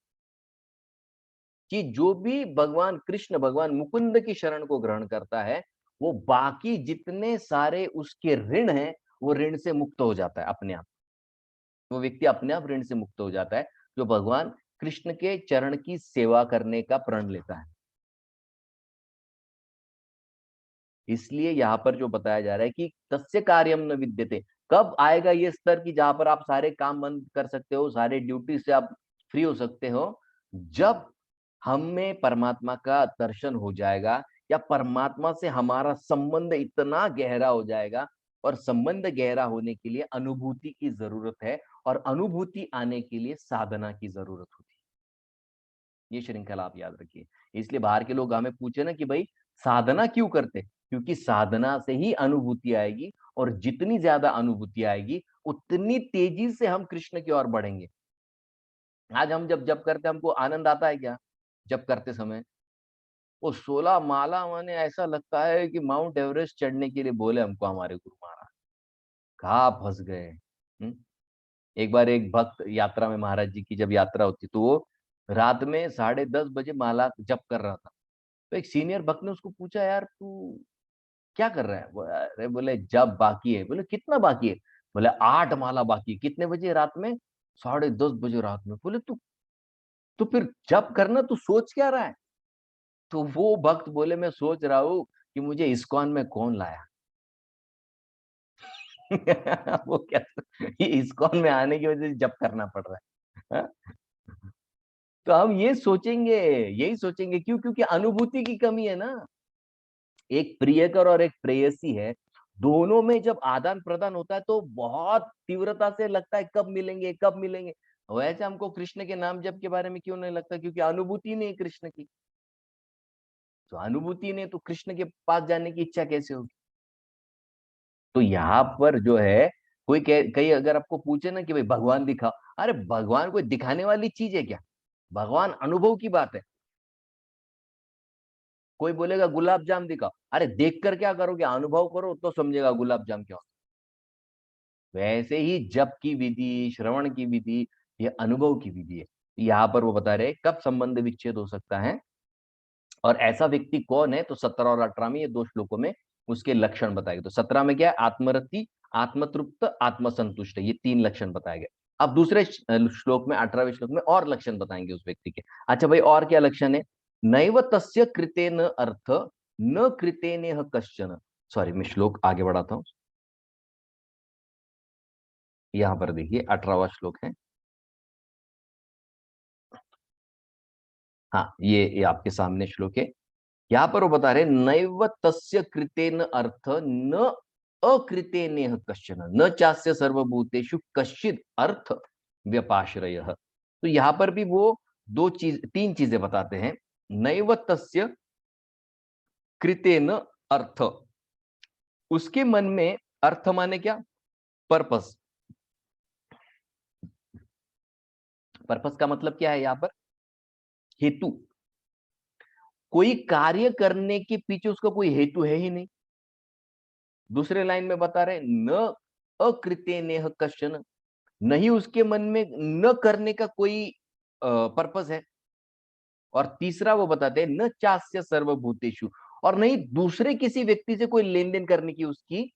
कि जो भी भगवान कृष्ण, भगवान मुकुंद की शरण को ग्रहण करता है, वो बाकी जितने सारे उसके ऋण हैं, वो ऋण से मुक्त हो जाता है अपने आप। वो व्यक्ति अपने आप ऋण से मुक्त हो जाता है, जो भगवान कृष्ण के चरण की सेवा करने का प्रण लेता है। इसलिए यहाँ पर जो बताया जा रहा है कि तस्य कार्यम न विद्यते। कब आएगा ये स्तर कि जहाँ पर आप सारे काम बंद कर सकते हो, सारे ड्यूटी से आप फ्री हो सकते हो, जब हम में परमात्मा का दर्शन हो जाएगा या परमात्मा से हमारा संबंध इतना गहरा हो जाएगा। और संबंध गहरा होने के लिए अनुभूति की जरूरत है और अनुभूति आने के लिए साधना की जरूरत होती है। ये श्रृंखला आप याद रखिए। इसलिए बाहर के लोग हमें पूछे ना कि भाई साधना क्यों करते? क्योंकि साधना से ही अनुभूति आएगी, और जितनी ज्यादा अनुभूति आएगी उतनी तेजी से हम कृष्ण की ओर बढ़ेंगे। आज हम जब जप करते हैं, हमको आनंद आता है क्या जप करते समय? वो 16 माला माने ऐसा लगता है कि माउंट एवरेस्ट चढ़ने के लिए बोले हमको हमारे गुरु महाराज। कहाँ फंस गए। एक बार एक भक्त यात्रा में, महाराज जी की जब यात्रा होती, तो वो रात में 10:30 बजे माला जप कर रहा था। तो एक सीनियर भक्त ने उसको पूछा, यार तू क्या कर रहा है? अरे बोले जब बाकी है। बोले कितना बाकी है? बोले 8 माला बाकी है। कितने बजे रात में? 10:30 बजे रात में। बोले तू तो फिर जप करना, तू सोच क्या रहा है? तो वो भक्त बोले, मैं सोच रहा हूँ कि मुझे इस्कॉन में कौन लाया। वो क्या, ये इस्कॉन में आने की वजह से जप करना पड़ रहा है। हाँ? तो हम ये सोचेंगे, यही सोचेंगे, क्यों? क्योंकि अनुभूति की कमी है ना। एक प्रियकर और एक प्रेयसी है, दोनों में जब आदान प्रदान होता है तो बहुत तीव्रता से लगता है कब मिलेंगे, कब मिलेंगे। वैसे हमको कृष्ण के नाम जप के बारे में क्यों नहीं लगता? क्योंकि अनुभूति नहीं है कृष्ण की। तो अनुभूति नहीं तो कृष्ण के पास जाने की इच्छा कैसे होगी? तो यहाँ पर जो है, कोई कहीं अगर आपको पूछे ना कि भाई भगवान दिखाओ, अरे भगवान कोई दिखाने वाली चीज है क्या? भगवान अनुभव की बात है। कोई बोलेगा गुलाब जाम दिखाओ, अरे देख कर क्या करोगे? अनुभव करो तो समझेगा गुलाब जाम क्या होता है। वैसे ही जप की विधि, श्रवण की विधि, ये अनुभव की विधि है। यहाँ पर वो बता रहे कब संबंध विच्छेद हो सकता है, और ऐसा व्यक्ति कौन है? तो 17 और 18 में, ये 2 श्लोकों में उसके लक्षण बताए गए। तो 17 में क्या है? आत्मरति, आत्मतृप्त, आत्मसंतुष्ट, ये 3 लक्षण बताए गए। अब दूसरे श्लोक में, 18वें श्लोक में और लक्षण बताएंगे उस व्यक्ति के। अच्छा भाई, और क्या लक्षण है? नैव तस्य कृतेन अर्थ न कृतेनेह कश्चन। सॉरी, मैं श्लोक आगे बढ़ाता हूं। यहां पर देखिए 18वां श्लोक है। हाँ, ये आपके सामने श्लोक है। यहाँ पर वो बता रहे, नैव तस्य कृतेन अर्थ न अकृतेनेह कश्चन न चास्य सर्वभूतेषु कश्चित अर्थ व्यपाश्रय। तो यहाँ पर भी वो 3 चीजें बताते हैं। नैव तस्य कृतेन अर्थ, उसके मन में अर्थ माने क्या? पर्पस। पर्पस का मतलब क्या है यहाँ पर? हेतु। कोई कार्य करने के पीछे उसका कोई हेतु है ही नहीं। दूसरे लाइन में बता रहे, न अकृतेनेह कश्चन, नहीं उसके मन में न करने का कोई पर्पस है। और तीसरा वो बताते हैं, न चास्य सर्वभूतेषु, और नहीं दूसरे किसी व्यक्ति से कोई लेन देन करने की उसकी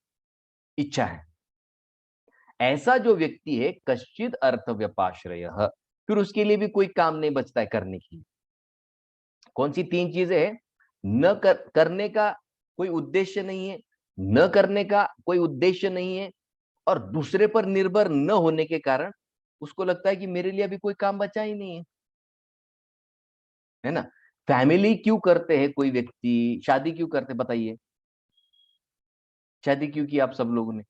इच्छा है। ऐसा जो व्यक्ति है, कश्चित अर्थ व्यपाश्रय, फिर उसके लिए भी कोई काम नहीं बचता है करने की। कौन सी 3 चीजें हैं? करने का कोई उद्देश्य नहीं है, न करने का कोई उद्देश्य नहीं है, और दूसरे पर निर्भर न होने के कारण उसको लगता है कि मेरे लिए अभी कोई काम बचा ही नहीं है ना? फैमिली क्यों करते हैं? कोई व्यक्ति शादी क्यों करते, बताइए? शादी क्यों की आप सब लोगों ने?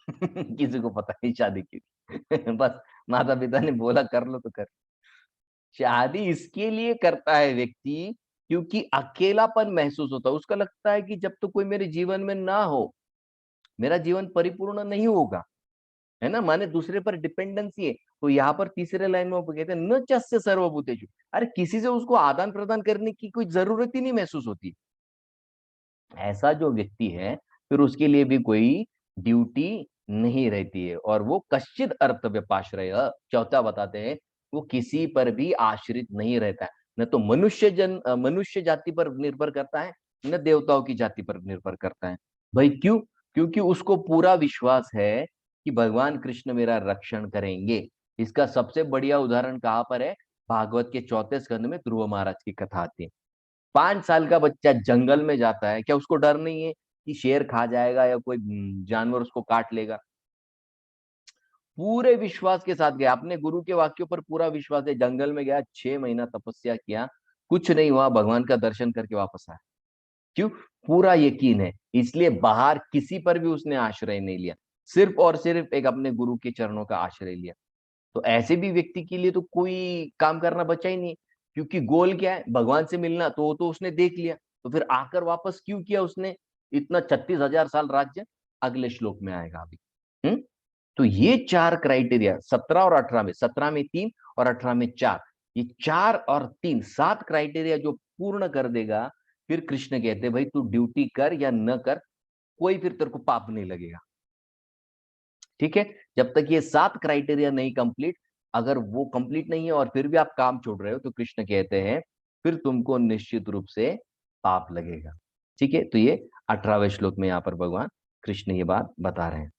किसी को पता नहीं शादी क्यों। बस माता पिता ने बोला कर लो तो कर। शादी इसके लिए करता है व्यक्ति, क्योंकि अकेलापन महसूस होता है। उसका लगता है कि जब तो कोई मेरे जीवन में ना हो, मेरा जीवन परिपूर्ण नहीं होगा, है ना? माने दूसरे पर डिपेंडेंसी है। तो यहाँ पर तीसरे लाइन में वो कहते हैं, न चस्य सर्वभूतेषु, अरे किसी से उसको आदान प्रदान करने की कोई जरूरत ही नहीं महसूस होती। ऐसा जो व्यक्ति है, फिर उसके लिए भी कोई ड्यूटी नहीं रहती है, और वो कश्चित अर्थ व्यपाश्रय, चौथा बताते हैं, वो किसी पर भी आश्रित नहीं रहता है। न तो मनुष्य जाति पर निर्भर करता है, न देवताओं की जाति पर निर्भर करता है। भाई क्यों? क्योंकि उसको पूरा विश्वास है कि भगवान कृष्ण मेरा रक्षण करेंगे। इसका सबसे बढ़िया उदाहरण कहाँ पर है? भागवत के 4 स्कंद में ध्रुव महाराज की कथा आती है। 5 साल का बच्चा जंगल में जाता है, क्या उसको डर नहीं है कि शेर खा जाएगा या कोई जानवर उसको काट लेगा? पूरे विश्वास के साथ गया, अपने गुरु के वाक्यों पर पूरा विश्वास है। जंगल में गया, 6 महीना तपस्या किया, कुछ नहीं हुआ, भगवान का दर्शन करके वापस आया। क्यों? पूरा यकीन है। इसलिए बाहर किसी पर भी उसने आश्रय नहीं लिया, सिर्फ और सिर्फ एक अपने गुरु के चरणों का आश्रय लिया। तो ऐसे भी व्यक्ति के लिए तो कोई काम करना बचा ही नहीं, क्योंकि गोल क्या है? भगवान से मिलना, तो वो तो उसने देख लिया। तो फिर आकर वापस क्यों किया उसने इतना 36,000 साल राज्य? अगले श्लोक में आएगा अभी। तो ये 4 क्राइटेरिया 17 और 18 में, 17 में 3 और 18 में 4, ये 4 और 3 7 क्राइटेरिया जो पूर्ण कर देगा, फिर कृष्ण कहते भाई तू ड्यूटी कर या न कर, कोई फिर तेरे को पाप नहीं लगेगा। ठीक है, जब तक ये 7 क्राइटेरिया नहीं कंप्लीट, अगर वो कंप्लीट नहीं है और फिर भी आप काम छोड़ रहे हो, तो कृष्ण कहते हैं फिर तुमको निश्चित रूप से पाप लगेगा। ठीक है, तो ये 18वें श्लोक में यहाँ पर भगवान कृष्ण ये बात बता रहे हैं।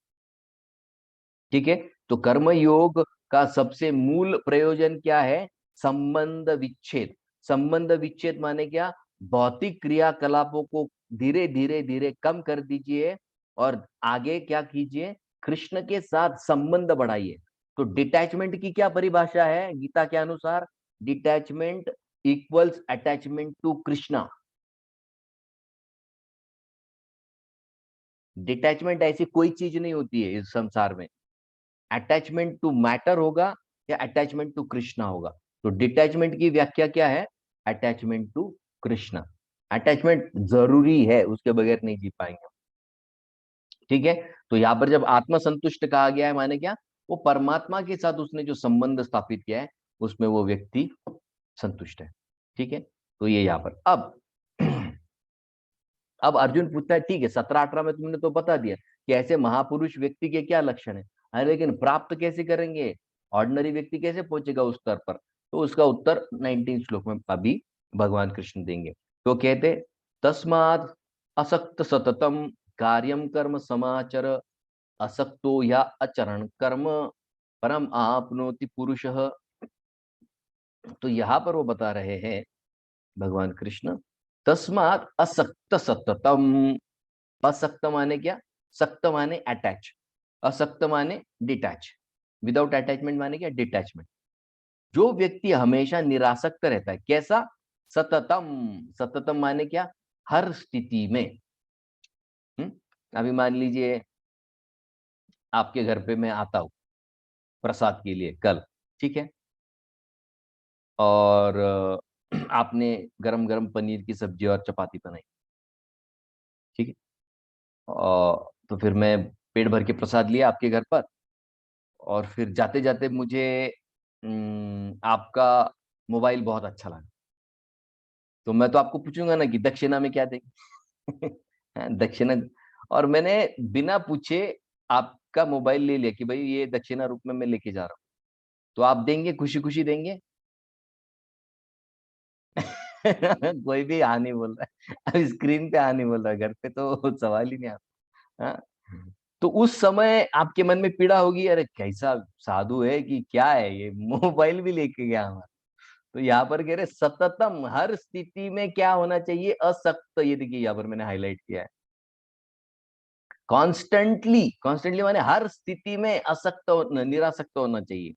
ठीक है, तो कर्म योग का सबसे मूल प्रयोजन क्या है? संबंध विच्छेद। संबंध विच्छेद माने क्या? भौतिक क्रियाकलापों को धीरे धीरे धीरे कम कर दीजिए और आगे क्या कीजिए? कृष्ण के साथ संबंध बढ़ाइए। तो डिटैचमेंट की क्या परिभाषा है गीता के अनुसार? Detachment equals attachment to Krishna. Detachment ऐसी कोई चीज नहीं होती है इस संसार में, अटैचमेंट टू मैटर होगा या अटैचमेंट टू कृष्णा होगा। तो डिटैचमेंट की व्याख्या क्या है? Attachment to Krishna. अटैचमेंट जरूरी है, उसके बगैर नहीं जी पाएंगे। ठीक है, तो यहां पर जब आत्मा संतुष्ट कहा गया है माने क्या? वो परमात्मा के साथ उसने जो संबंध स्थापित किया है उसमें वो व्यक्ति संतुष्ट है। ठीक है, तो ये यहां पर अब अब अर्जुन पूछता है ठीक है 17-18 में तुमने तो बता दिया कि ऐसे महापुरुष व्यक्ति के क्या लक्षण है, अरे लेकिन प्राप्त कैसे करेंगे? ऑर्डिनरी व्यक्ति कैसे पहुंचेगा उस स्तर पर? तो उसका उत्तर 19 श्लोक में अभी भगवान कृष्ण देंगे। तो कहते तस्मात् असक्त सततम कार्यम कर्म समाचर असक्तो या अचरण कर्म परम आपनोति पुरुषः। तो यहाँ पर वो बता रहे हैं भगवान कृष्ण, तस्मात् असक्त सततम। असक्त माने क्या? सक्त माने अटैच, असक्त माने डिटैच, विदाउट अटैचमेंट माने क्या? डिटैचमेंट। जो व्यक्ति हमेशा निरासक्त रहता है, कैसा? सततम। सततम माने क्या? हर स्थिति में। अभी मान लीजिए आपके घर पे मैं आता हूं प्रसाद के लिए कल, ठीक है, और आपने गरम गरम पनीर की सब्जी और चपाती बनाई, ठीक है, और तो फिर मैं पेट भर के प्रसाद लिया आपके घर पर, और फिर जाते जाते मुझे आपका मोबाइल बहुत अच्छा लगा, तो मैं तो आपको पूछूंगा ना कि दक्षिणा में क्या देंगे? दक्षिणा। और मैंने बिना पूछे आपका मोबाइल ले लिया कि भाई ये दक्षिणा रूप में मैं लेके जा रहा हूँ, तो आप देंगे? खुशी खुशी देंगे? कोई भी हाँ नहीं बोल रहा है, अब स्क्रीन पे हाँ नहीं बोल रहा, घर पे तो सवाल ही नहीं आता। हाँ? तो उस समय आपके मन में पीड़ा होगी, अरे कैसा साधु है कि क्या है ये, मोबाइल भी लेके गया हमारा। तो यहाँ पर कह रहे सततम, हर स्थिति में क्या होना चाहिए? असक्त। ये देखिए यहाँ पर मैंने हाईलाइट किया है, कॉन्स्टेंटली। कॉन्स्टेंटली माने हर स्थिति में असक्त निरासक्त होना चाहिए।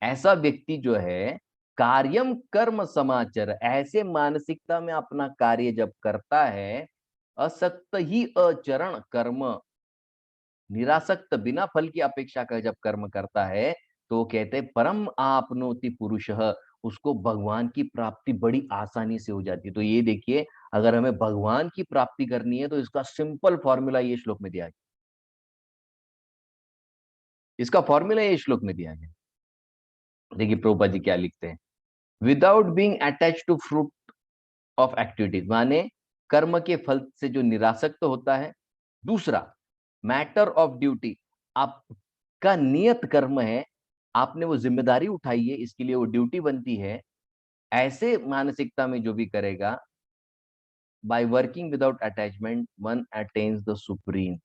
ऐसा व्यक्ति जो है कार्यम कर्म समाचर, ऐसे मानसिकता में अपना कार्य जब करता है, असक्त ही अचरण कर्म, निरासक्त बिना फल की अपेक्षा का जब कर्म करता है, तो कहते हैं परम आपनोति पुरुषः, उसको भगवान की प्राप्ति बड़ी आसानी से हो जाती है। तो ये देखिए, अगर हमें भगवान की प्राप्ति करनी है तो इसका सिंपल फॉर्मूला ये श्लोक में दिया गया, इसका फॉर्मूला ये श्लोक में दिया गया। देखिए प्रभुपाद जी क्या लिखते हैं, without being attach to fruit of activities, माने कर्म के फल से जो निरासक्त होता है। दूसरा, मैटर ऑफ ड्यूटी, आपका नियत कर्म है, आपने वो जिम्मेदारी उठाई है, इसके लिए वो ड्यूटी बनती है। ऐसे मानसिकता में जो भी करेगा, by working without attachment one attains the supreme,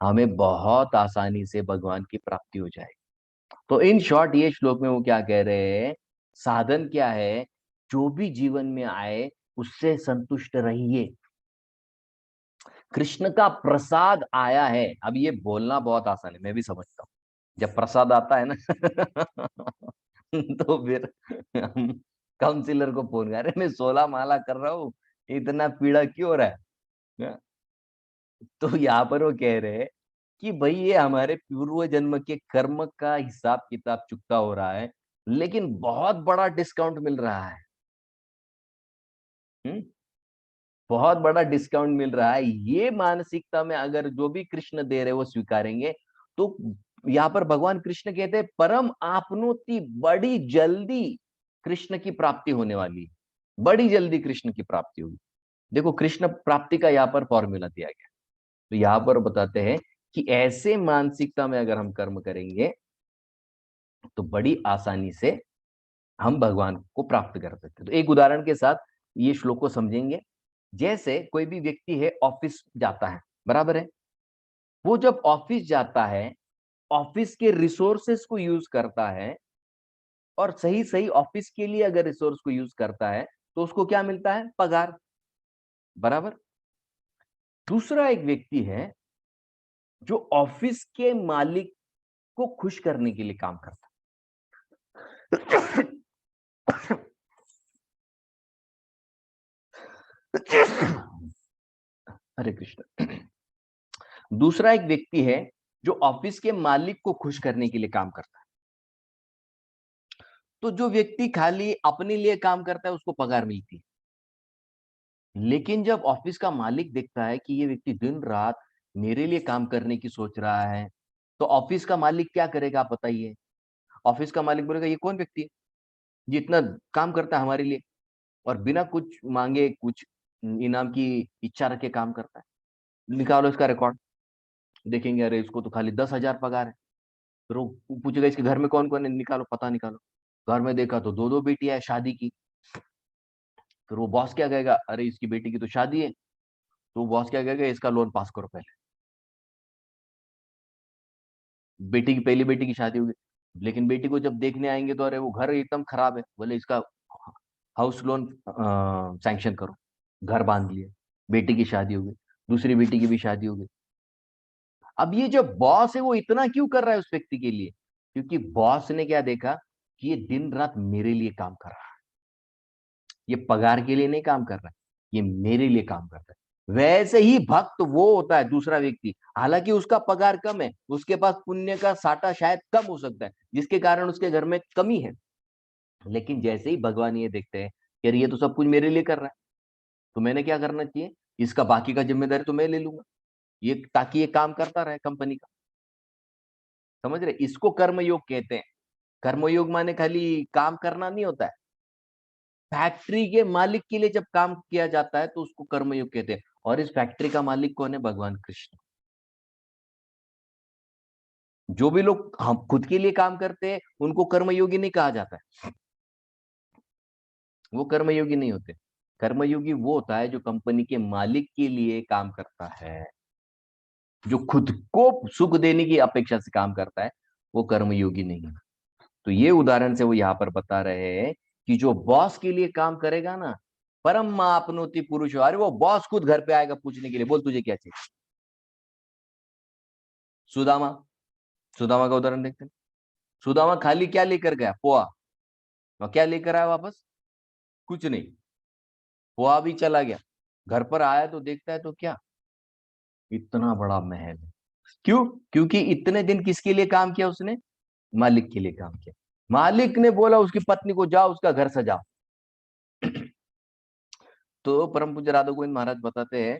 हमें बहुत आसानी से भगवान की प्राप्ति हो जाएगी। तो इन शॉर्ट ये श्लोक में वो क्या कह रहे हैं, साधन क्या है? जो भी जीवन में आए उससे संतुष्ट रहिए। कृष्ण का प्रसाद आया है, अब ये बोलना बहुत आसान है, मैं भी समझता हूँ, जब प्रसाद आता है ना तो फिर हम काउंसिलर को फोन कर रहे, मैं 16 माला कर रहा हूँ, इतना पीड़ा क्यों हो रहा है? तो यहाँ पर वो कह रहे हैं कि भाई ये हमारे पूर्व जन्म के कर्म का हिसाब किताब चुकता हो रहा है, लेकिन बहुत बड़ा डिस्काउंट मिल रहा है। बहुत बड़ा डिस्काउंट मिल रहा है, ये मानसिकता में अगर जो भी कृष्ण दे रहे वो स्वीकारेंगे, तो यहाँ पर भगवान कृष्ण कहते हैं परम आपनोति, बड़ी जल्दी कृष्ण की प्राप्ति होने वाली है, बड़ी जल्दी कृष्ण की प्राप्ति होगी। देखो कृष्ण प्राप्ति का यहाँ पर फॉर्मूला दिया गया। तो यहाँ पर बताते हैं कि ऐसे मानसिकता में अगर हम कर्म करेंगे तो बड़ी आसानी से हम भगवान को प्राप्त कर सकते हैं। तो एक उदाहरण के साथ ये श्लोक को समझेंगे। जैसे कोई भी व्यक्ति है, ऑफिस जाता है, बराबर है, वो जब ऑफिस जाता है, ऑफिस के रिसोर्सेस को यूज करता है, और सही सही ऑफिस के लिए अगर रिसोर्स को यूज करता है तो उसको क्या मिलता है? पगार, बराबर। दूसरा एक व्यक्ति है जो ऑफिस के मालिक को खुश करने के लिए काम करता है। हरे कृष्ण। दूसरा एक व्यक्ति है जो ऑफिस के मालिक को खुश करने के लिए काम करता है। तो जो व्यक्ति खाली अपने लिए काम करता है उसको पगार मिलती है, लेकिन जब ऑफिस का मालिक देखता है कि ये व्यक्ति दिन रात मेरे लिए काम करने की सोच रहा है, तो ऑफिस का मालिक क्या करेगा आप बताइए? ऑफिस का मालिक बोलेगा ये कौन व्यक्ति है, ये इतना काम करता है हमारे लिए, और बिना कुछ मांगे, कुछ इनाम की इच्छा रखे काम करता है। निकालो इसका रिकॉर्ड, देखेंगे अरे इसको तो खाली 10,000 पगार है। फिर वो पूछेगा इसके घर में कौन कौन है, निकालो पता निकालो। घर में देखा तो दो दो बेटियां है शादी की। फिर वो बॉस क्या कहेगा, अरे इसकी बेटी की तो शादी है, तो बॉस क्या कहेगा, इसका लोन पास करो पहले। बेटी की, पहली बेटी की शादी होगी, लेकिन बेटी को जब देखने आएंगे तो अरे वो घर एकदम खराब है, बोले इसका हाउस लोन सैंक्शन करो। घर बांध लिया, बेटी की शादी हो गई, दूसरी बेटी की भी शादी हो गई। अब ये जो बॉस है वो इतना क्यों कर रहा है उस व्यक्ति के लिए? क्योंकि बॉस ने क्या देखा कि ये दिन रात मेरे लिए काम कर रहा है, ये पगार के लिए नहीं काम कर रहा है, ये मेरे लिए काम कर रहा है। वैसे ही भक्त वो होता है दूसरा व्यक्ति, हालांकि उसका पगार कम है, उसके पास पुण्य का साटा शायद कम हो सकता है, जिसके कारण उसके घर में कमी है, लेकिन जैसे ही भगवान ये देखते हैं कि यार ये तो सब कुछ मेरे लिए कर रहा है, तो मैंने क्या करना चाहिए, इसका बाकी का जिम्मेदारी तो मैं ले लूंगा, ये ताकि ये काम करता रहे कंपनी का। समझ रहे? इसको कर्मयोग कहते हैं। कर्मयोग माने खाली काम करना नहीं होता है। फैक्ट्री के मालिक के लिए जब काम किया जाता है तो उसको कर्मयोग कहते हैं, और इस फैक्ट्री का मालिक कौन है? भगवान कृष्ण। जो भी लोग हम खुद के लिए काम करते हैं उनको कर्मयोगी नहीं कहा जाता है, वो कर्मयोगी नहीं होते। कर्मयोगी वो होता है जो कंपनी के मालिक के लिए काम करता है, जो खुद को सुख देने की अपेक्षा से काम करता है, वो कर्मयोगी नहीं है। तो ये उदाहरण से वो यहाँ पर बता रहे हैं कि जो बॉस के लिए काम करेगा ना, परम आपनोति पुरुष, अरे वो बॉस खुद घर पे आएगा पूछने के लिए, बोल तुझे क्या चाहिए। सुदामा, सुदामा का उदाहरण देखते हैं। सुदामा खाली क्या लेकर गया? पोहा। और क्या लेकर आया वापस? कुछ नहीं, पोहा भी चला गया। घर पर आया तो देखता है तो क्या, इतना बड़ा महल है। क्यों? क्योंकि इतने दिन किसके लिए काम किया उसने? मालिक के लिए काम किया। मालिक ने बोला उसकी पत्नी को जाओ उसका घर सजाओ। तो परम पूज्य राधा गोविंद महाराज बताते हैं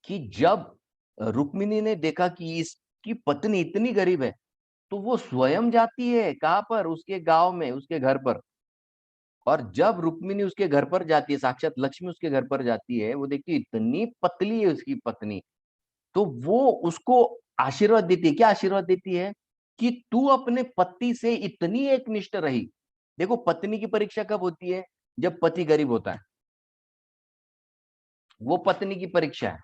कि जब रुक्मिणी ने देखा कि इसकी पत्नी इतनी गरीब है, तो वो स्वयं जाती है कहां पर? उसके गांव में, उसके घर पर। और जब रुक्मिणी उसके घर पर जाती है, साक्षात लक्ष्मी उसके घर पर जाती है, वो देखती है इतनी पतली है उसकी पत्नी, तो वो उसको आशीर्वाद देती है। क्या आशीर्वाद देती है? कि तू अपने पति से इतनी एकनिष्ठ रही। देखो पत्नी की परीक्षा कब होती है? जब पति गरीब होता है, वो पत्नी की परीक्षा है।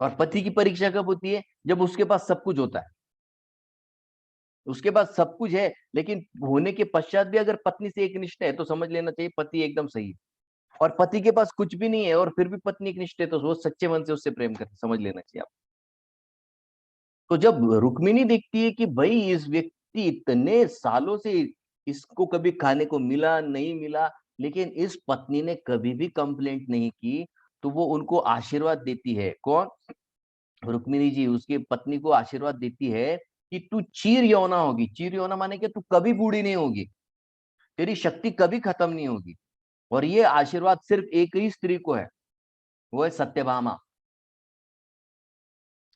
और पति की परीक्षा कब होती है? जब उसके पास सब कुछ होता है। उसके पास सब कुछ है, लेकिन होने के पश्चात भी अगर पत्नी से एकनिष्ठ है तो समझ लेना चाहिए पति एकदम सही है। और पति के पास कुछ भी नहीं है और फिर भी पत्नी एकनिष्ठ है तो वो सच्चे मन से उससे प्रेम करते, समझ लेना चाहिए आप। तो जब रुक्मिणी देखती है कि भाई इस व्यक्ति इतने सालों से, इसको कभी खाने को मिला नहीं मिला, लेकिन इस पत्नी ने कभी भी कंप्लेंट नहीं की, तो वो उनको आशीर्वाद देती है। कौन? रुक्मिणी जी उसकी पत्नी को आशीर्वाद देती है कि तू चीर यौना होगी। चीर यौना माने कि तू कभी बूढ़ी नहीं होगी, तेरी शक्ति कभी खत्म नहीं होगी। और ये आशीर्वाद सिर्फ एक ही स्त्री को है, वो है सत्यभामा।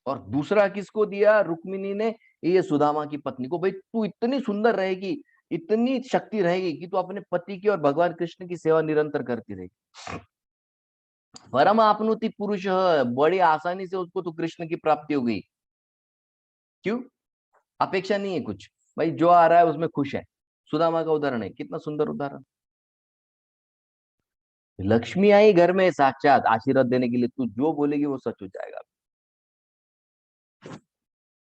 और दूसरा किसको दिया रुक्मिणी ने? ये सुदामा की पत्नी को। भाई तू इतनी सुंदर रहेगी, इतनी शक्ति रहेगी कि तू अपने पति की और भगवान कृष्ण की सेवा निरंतर करती रहेगी। परम आपनुति पुरुष, बड़ी आसानी से उसको तो कृष्ण की प्राप्ति हो गई। क्यों? अपेक्षा नहीं है कुछ, भाई जो आ रहा है उसमें खुश है। सुदामा का उदाहरण है, कितना सुंदर उदाहरण। लक्ष्मी आई घर में साक्षात आशीर्वाद देने के लिए, तू जो बोलेगी वो सच हो जाएगा।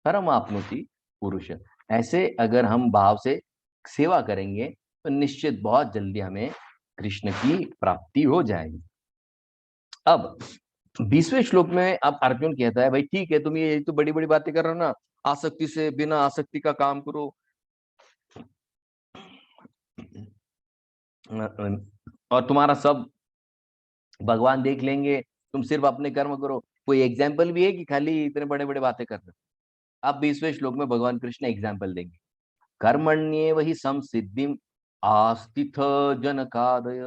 परम आपनुति पुरुष। ऐसे अगर हम भाव से सेवा करेंगे तो निश्चित बहुत जल्दी हमें कृष्ण की प्राप्ति हो जाएगी। अब 20वें श्लोक में अब अर्जुन कहता है, भाई ठीक है, तुम ये तो बड़ी बड़ी बातें कर रहे हो ना, आसक्ति से, बिना आसक्ति का काम करो, और तुम्हारा सब भगवान देख लेंगे, तुम सिर्फ अपने कर्म करो। कोई एग्जाम्पल भी है कि खाली इतने बड़े बड़े बातें कर रहे हो? अब 20वें श्लोक में भगवान कृष्ण एग्जाम्पल देंगे। कर्मण्येव हि संसिद्धिम आस्तिथ जनकादय।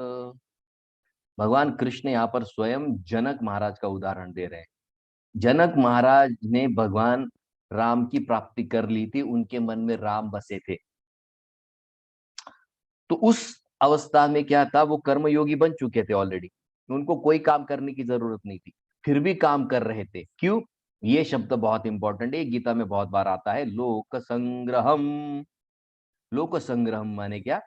भगवान कृष्ण यहाँ पर स्वयं जनक महाराज का उदाहरण दे रहे हैं। जनक महाराज ने भगवान राम की प्राप्ति कर ली थी, उनके मन में राम बसे थे। तो उस अवस्था में क्या था, वो कर्मयोगी बन चुके थे ऑलरेडी, उनको कोई काम करने की जरूरत नहीं थी, फिर भी काम कर रहे थे। क्यों? ये शब्द बहुत इंपॉर्टेंट है, गीता में बहुत बार आता है, लोक संग्रहम। लोक संग्रहम माने क्या?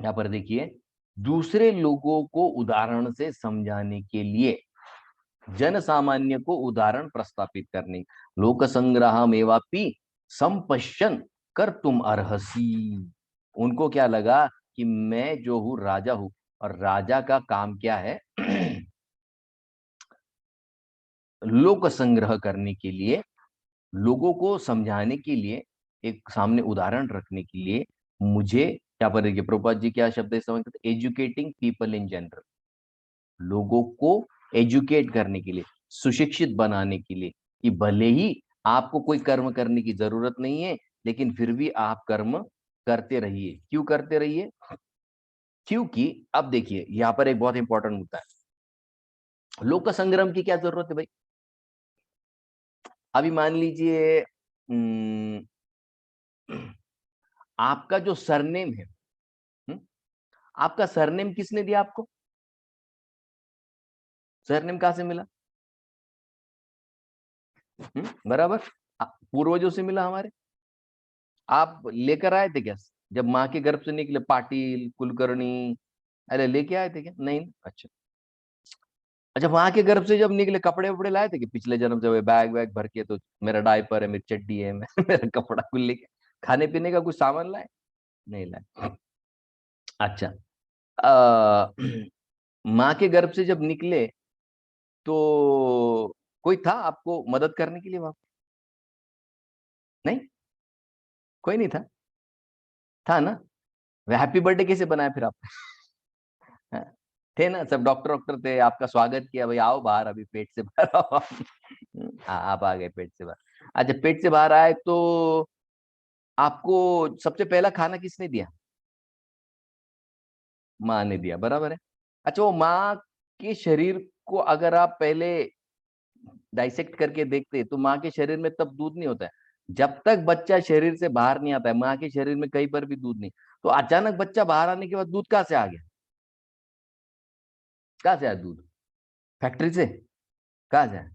यहाँ पर देखिए, दूसरे लोगों को उदाहरण से समझाने के लिए, जन सामान्य को उदाहरण प्रस्तापित करने। लोक संग्रहम एवापि संपश्यन कर तुम अर्हसी। उनको क्या लगा कि मैं जो हूं राजा हूं, और राजा का काम क्या है? लोक संग्रह करने के लिए, लोगों को समझाने के लिए, एक सामने उदाहरण रखने के लिए मुझे क्या पर देखिए, प्रभुपाद जी क्या शब्द समझ, एजुकेटिंग पीपल इन जनरल। लोगों को एजुकेट करने के लिए, सुशिक्षित बनाने के लिए, कि भले ही आपको कोई कर्म करने की जरूरत नहीं है, लेकिन फिर भी आप कर्म करते रहिए। क्यों करते रहिए? क्योंकि अब देखिए यहाँ पर एक बहुत इंपॉर्टेंट मुद्दा है, लोक संग्रह की क्या जरूरत है भाई? अभी मान लीजिए आपका जो सरनेम है, हम्म, आपका सरनेम किसने दिया आपको? सरनेम कहां से मिला? बराबर, पूर्वजों से मिला हमारे। आप लेकर आए थे क्या? जब माँ के गर्भ से निकले, पाटिल, कुलकर्णी, अरे लेके आए थे क्या? नहीं ना? अच्छा। अच्छा, वहां के गर्भ से जब निकले, कपड़े वपड़े लाए थे कि पिछले जन्म जब बैग वैग भर के, तो मेरा डायपर है, मेरी चड्डी है, मेरा कपड़ा कुल लेके, खाने पीने का कुछ सामान लाए? नहीं लाए। अच्छा। आ, माँ के गर्भ से जब निकले तो कोई था आपको मदद करने के लिए वहां? नहीं, कोई नहीं था। था ना? हैप्पी बर्थडे कैसे बनाया फिर आप? हाँ, थे ना सब, डॉक्टर डॉक्टर थे, आपका स्वागत किया, भाई आओ बाहर, अभी पेट से बाहर आओ। हाँ, आप आ गए पेट से बाहर। अच्छा, पेट से बाहर आए तो आपको सबसे पहला खाना किसने दिया? माँ ने दिया, बराबर है। अच्छा, वो माँ के शरीर को अगर आप पहले डाइसेक्ट करके देखते तो माँ के शरीर में तब दूध नहीं होता है, जब तक बच्चा शरीर से बाहर नहीं आता है, माँ के शरीर में कहीं पर भी दूध नहीं। तो अचानक बच्चा बाहर आने के बाद दूध कहाँ से आ गया? कहाँ से आया दूध? फैक्ट्री से? कहाँ से आया?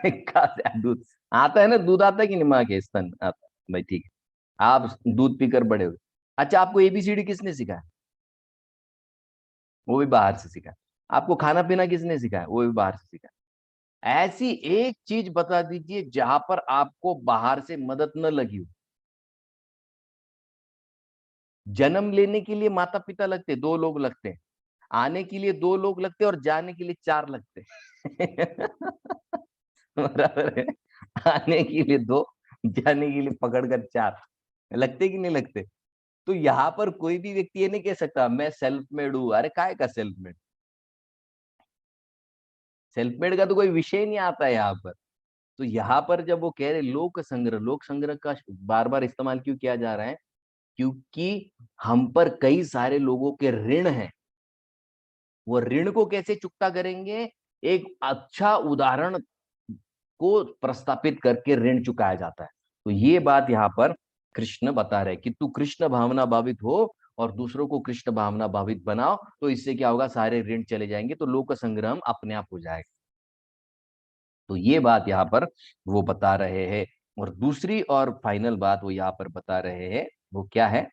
कहाँ से आया दूध? आता है ना, दूध आता है कि नहीं, माँ के स्तन आता है। भाई ठीक है, आप दूध पीकर बड़े हुए। अच्छा, आपको एबीसीडी किसने सिखाया? वो भी बाहर से सीखा। आपको खाना पीना किसने सिखाया? वो भी बाहर से सीखा। ऐसी एक चीज बता दीजिए जहां पर आपको बाहर से मदद न लगी हो। जन्म लेने के लिए माता पिता लगते, दो लोग लगते हैं, आने के लिए दो लोग लगते हैं, और जाने के लिए चार लगते हैं। बराबर है। आने के लिए दो, जाने के लिए पकड़कर चार लगते कि नहीं लगते? तो यहाँ पर कोई भी व्यक्ति ये नहीं कह सकता मैं सेल्फ मेड हूं। अरे काय का सेल्फ मेड? सेल्फ मेड का तो कोई विषय नहीं आता है यहाँ पर। तो यहाँ पर जब वो कह रहे लोक संग्रह, लोक संग्रह का बार बार इस्तेमाल क्यों किया जा रहा है? क्योंकि हम पर कई सारे लोगों के ऋण हैं, वो ऋण को कैसे चुकता करेंगे? एक अच्छा उदाहरण को प्रस्तापित करके ऋण चुकाया जाता है। तो ये बात यहाँ पर कृष्ण बता रहे कि तू कृष्ण भावना भावित हो और दूसरों को कृष्ण भावना भावित बनाओ, तो इससे क्या होगा, सारे ऋण चले जाएंगे, तो लोक संग्रह अपने आप हो जाएगा। तो ये बात यहाँ पर वो बता रहे हैं। और दूसरी और फाइनल बात वो यहाँ पर बता रहे हैं, वो क्या है,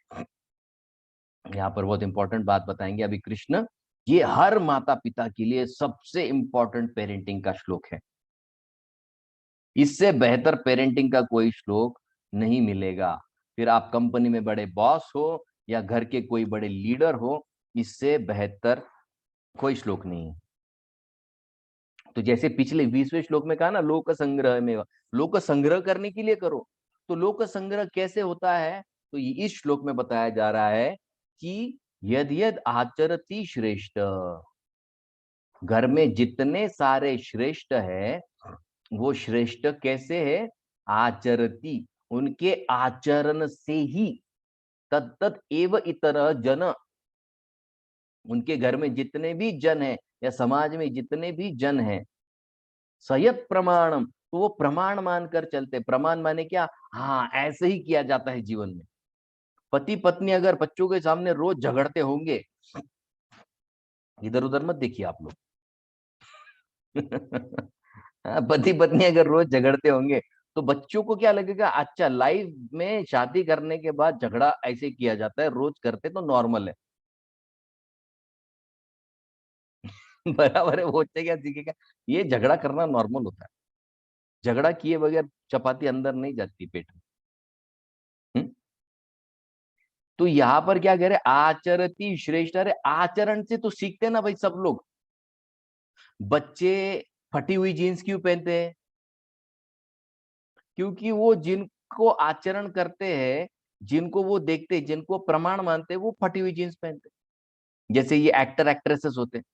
यहाँ पर बहुत इंपॉर्टेंट बात बताएंगे अभी कृष्ण। ये हर माता पिता के लिए सबसे इंपॉर्टेंट पेरेंटिंग का श्लोक है। इससे बेहतर पेरेंटिंग का कोई श्लोक नहीं मिलेगा। फिर आप कंपनी में बड़े बॉस हो या घर के कोई बड़े लीडर हो, इससे बेहतर कोई श्लोक नहीं है। तो जैसे पिछले 20वें श्लोक में कहा ना, लोक संग्रह में, लोक संग्रह करने के लिए करो। तो लोक संग्रह कैसे होता है? तो ये इस श्लोक में बताया जा रहा है कि यद यद आचरति श्रेष्ठ, घर में जितने सारे श्रेष्ठ है, वो श्रेष्ठ कैसे है? आचरति, उनके आचरण से ही, तत्त एव इतर जन, उनके घर में जितने भी जन है या समाज में जितने भी जन है, सयत प्रमाणम, तो वो प्रमाण मानकर चलते। प्रमाण माने क्या? हाँ, ऐसे ही किया जाता है जीवन में। पति पत्नी अगर बच्चों के सामने रोज झगड़ते होंगे, इधर उधर मत देखिए आप लोग। पति पत्नी अगर रोज झगड़ते होंगे, तो बच्चों को क्या लगेगा, अच्छा लाइफ में शादी करने के बाद झगड़ा ऐसे किया जाता है, रोज करते तो नॉर्मल है। बराबर है, वो बच्चे क्या सीखेगा, ये झगड़ा करना नॉर्मल होता है, झगड़ा किए बगैर चपाती अंदर नहीं जाती पेट में। हम्म? तो यहाँ पर क्या कह रहे, आचरती श्रेष्ठ, अरे आचरण से तो सीखते ना भाई सब लोग। बच्चे फटी हुई जीन्स क्यों पहनते हैं? क्योंकि वो जिनको आचरण करते हैं, जिनको वो देखते हैं, जिनको प्रमाण मानते हैं, वो फटी हुई जीन्स पहनते हैं। जैसे ये एक्टर एक्ट्रेसेस होते हैं,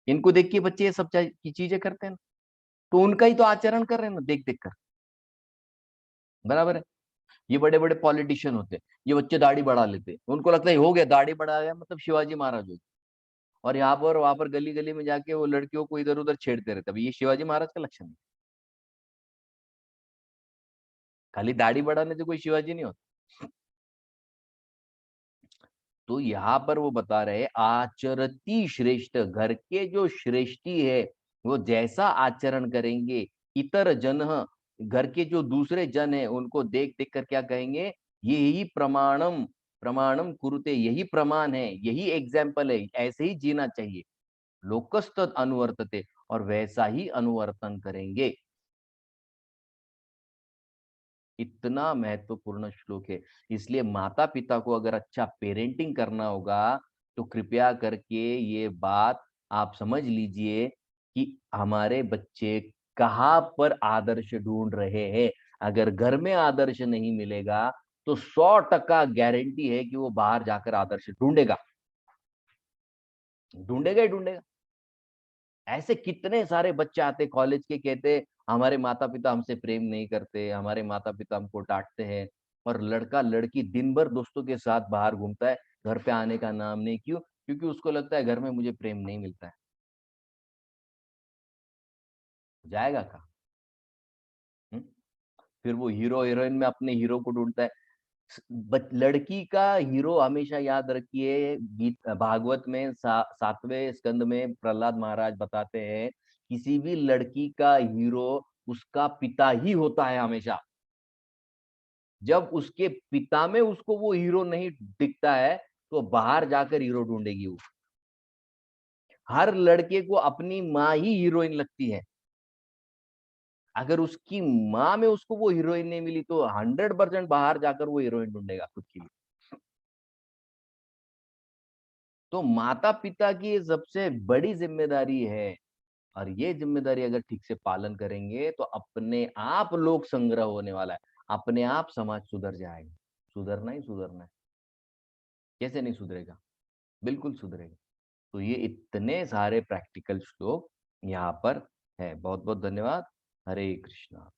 इनको देख के बच्चे ये सब की चीजें करते हैं ना, तो उनका ही तो आचरण कर रहे हैं ना, देख देख कर। बराबर है। ये बड़े बड़े पॉलिटिशियन होते हैं, ये बच्चे दाढ़ी बढ़ा लेते हैं, उनको लगता है हो गया, दाढ़ी बढ़ा गया मतलब शिवाजी महाराज हो गए। और यहाँ पर वहां पर गली गली में जाके वो लड़कियों को इधर उधर छेड़ते रहते हैं। अब ये शिवाजी महाराज का लक्षण है? खाली दाढ़ी बढ़ाने से कोई शिवाजी नहीं होता। तो यहाँ पर वो बता रहे, आचरती श्रेष्ठ, घर के जो श्रेष्ठी है, वो जैसा आचरण करेंगे, इतर जन, घर के जो दूसरे जन है, उनको देख देख कर क्या कहेंगे, ये यही प्रमाणम, प्रमाणम कुरुते, यही प्रमाण है, यही एग्जाम्पल है, ऐसे ही जीना चाहिए। लोकस्तद अनुवर्तते, और वैसा ही अनुवर्तन करेंगे। इतना महत्वपूर्ण श्लोक है। इसलिए माता पिता को अगर अच्छा पेरेंटिंग करना होगा, तो कृपया करके ये बात आप समझ लीजिए कि हमारे बच्चे कहाँ पर आदर्श ढूंढ रहे हैं। अगर घर में आदर्श नहीं मिलेगा, तो 100% गारंटी है कि वो बाहर जाकर आदर्श ढूंढेगा, ढूंढेगा ही ढूंढेगा। ऐसे कितने सारे बच्चे आते कॉलेज के, कहते हमारे माता पिता हमसे प्रेम नहीं करते, हमारे माता पिता हमको डांटते हैं। और लड़का लड़की दिन भर दोस्तों के साथ बाहर घूमता है, घर पे आने का नाम नहीं। क्यों? क्योंकि उसको लगता है घर में मुझे प्रेम नहीं मिलता है। जाएगा कहाँ? हम्म? फिर वो हीरो हीरोइन में अपने हीरो को ढूंढता है। लड़की का हीरो हमेशा याद रखिए, गीत भागवत में 7वें स्कंद में प्रहलाद महाराज बताते हैं, किसी भी लड़की का हीरो उसका पिता ही होता है हमेशा। जब उसके पिता में उसको वो हीरो नहीं दिखता है, तो बाहर जाकर हीरो ढूंढेगी वो। हर लड़के को अपनी माँ ही हीरोइन लगती है। अगर उसकी माँ में उसको वो हीरोइन नहीं मिली, तो 100% बाहर जाकर वो हीरोइन ढूंढेगा खुद के लिए। तो माता पिता की ये सबसे बड़ी जिम्मेदारी है। और ये जिम्मेदारी अगर ठीक से पालन करेंगे, तो अपने आप लोक संग्रह होने वाला है, अपने आप समाज सुधर जाएगा। सुधरना ही सुधरना है। कैसे नहीं सुधरेगा? बिल्कुल सुधरेगा। तो ये इतने सारे प्रैक्टिकल श्लोक यहाँ पर है। बहुत बहुत धन्यवाद। हरे कृष्णा।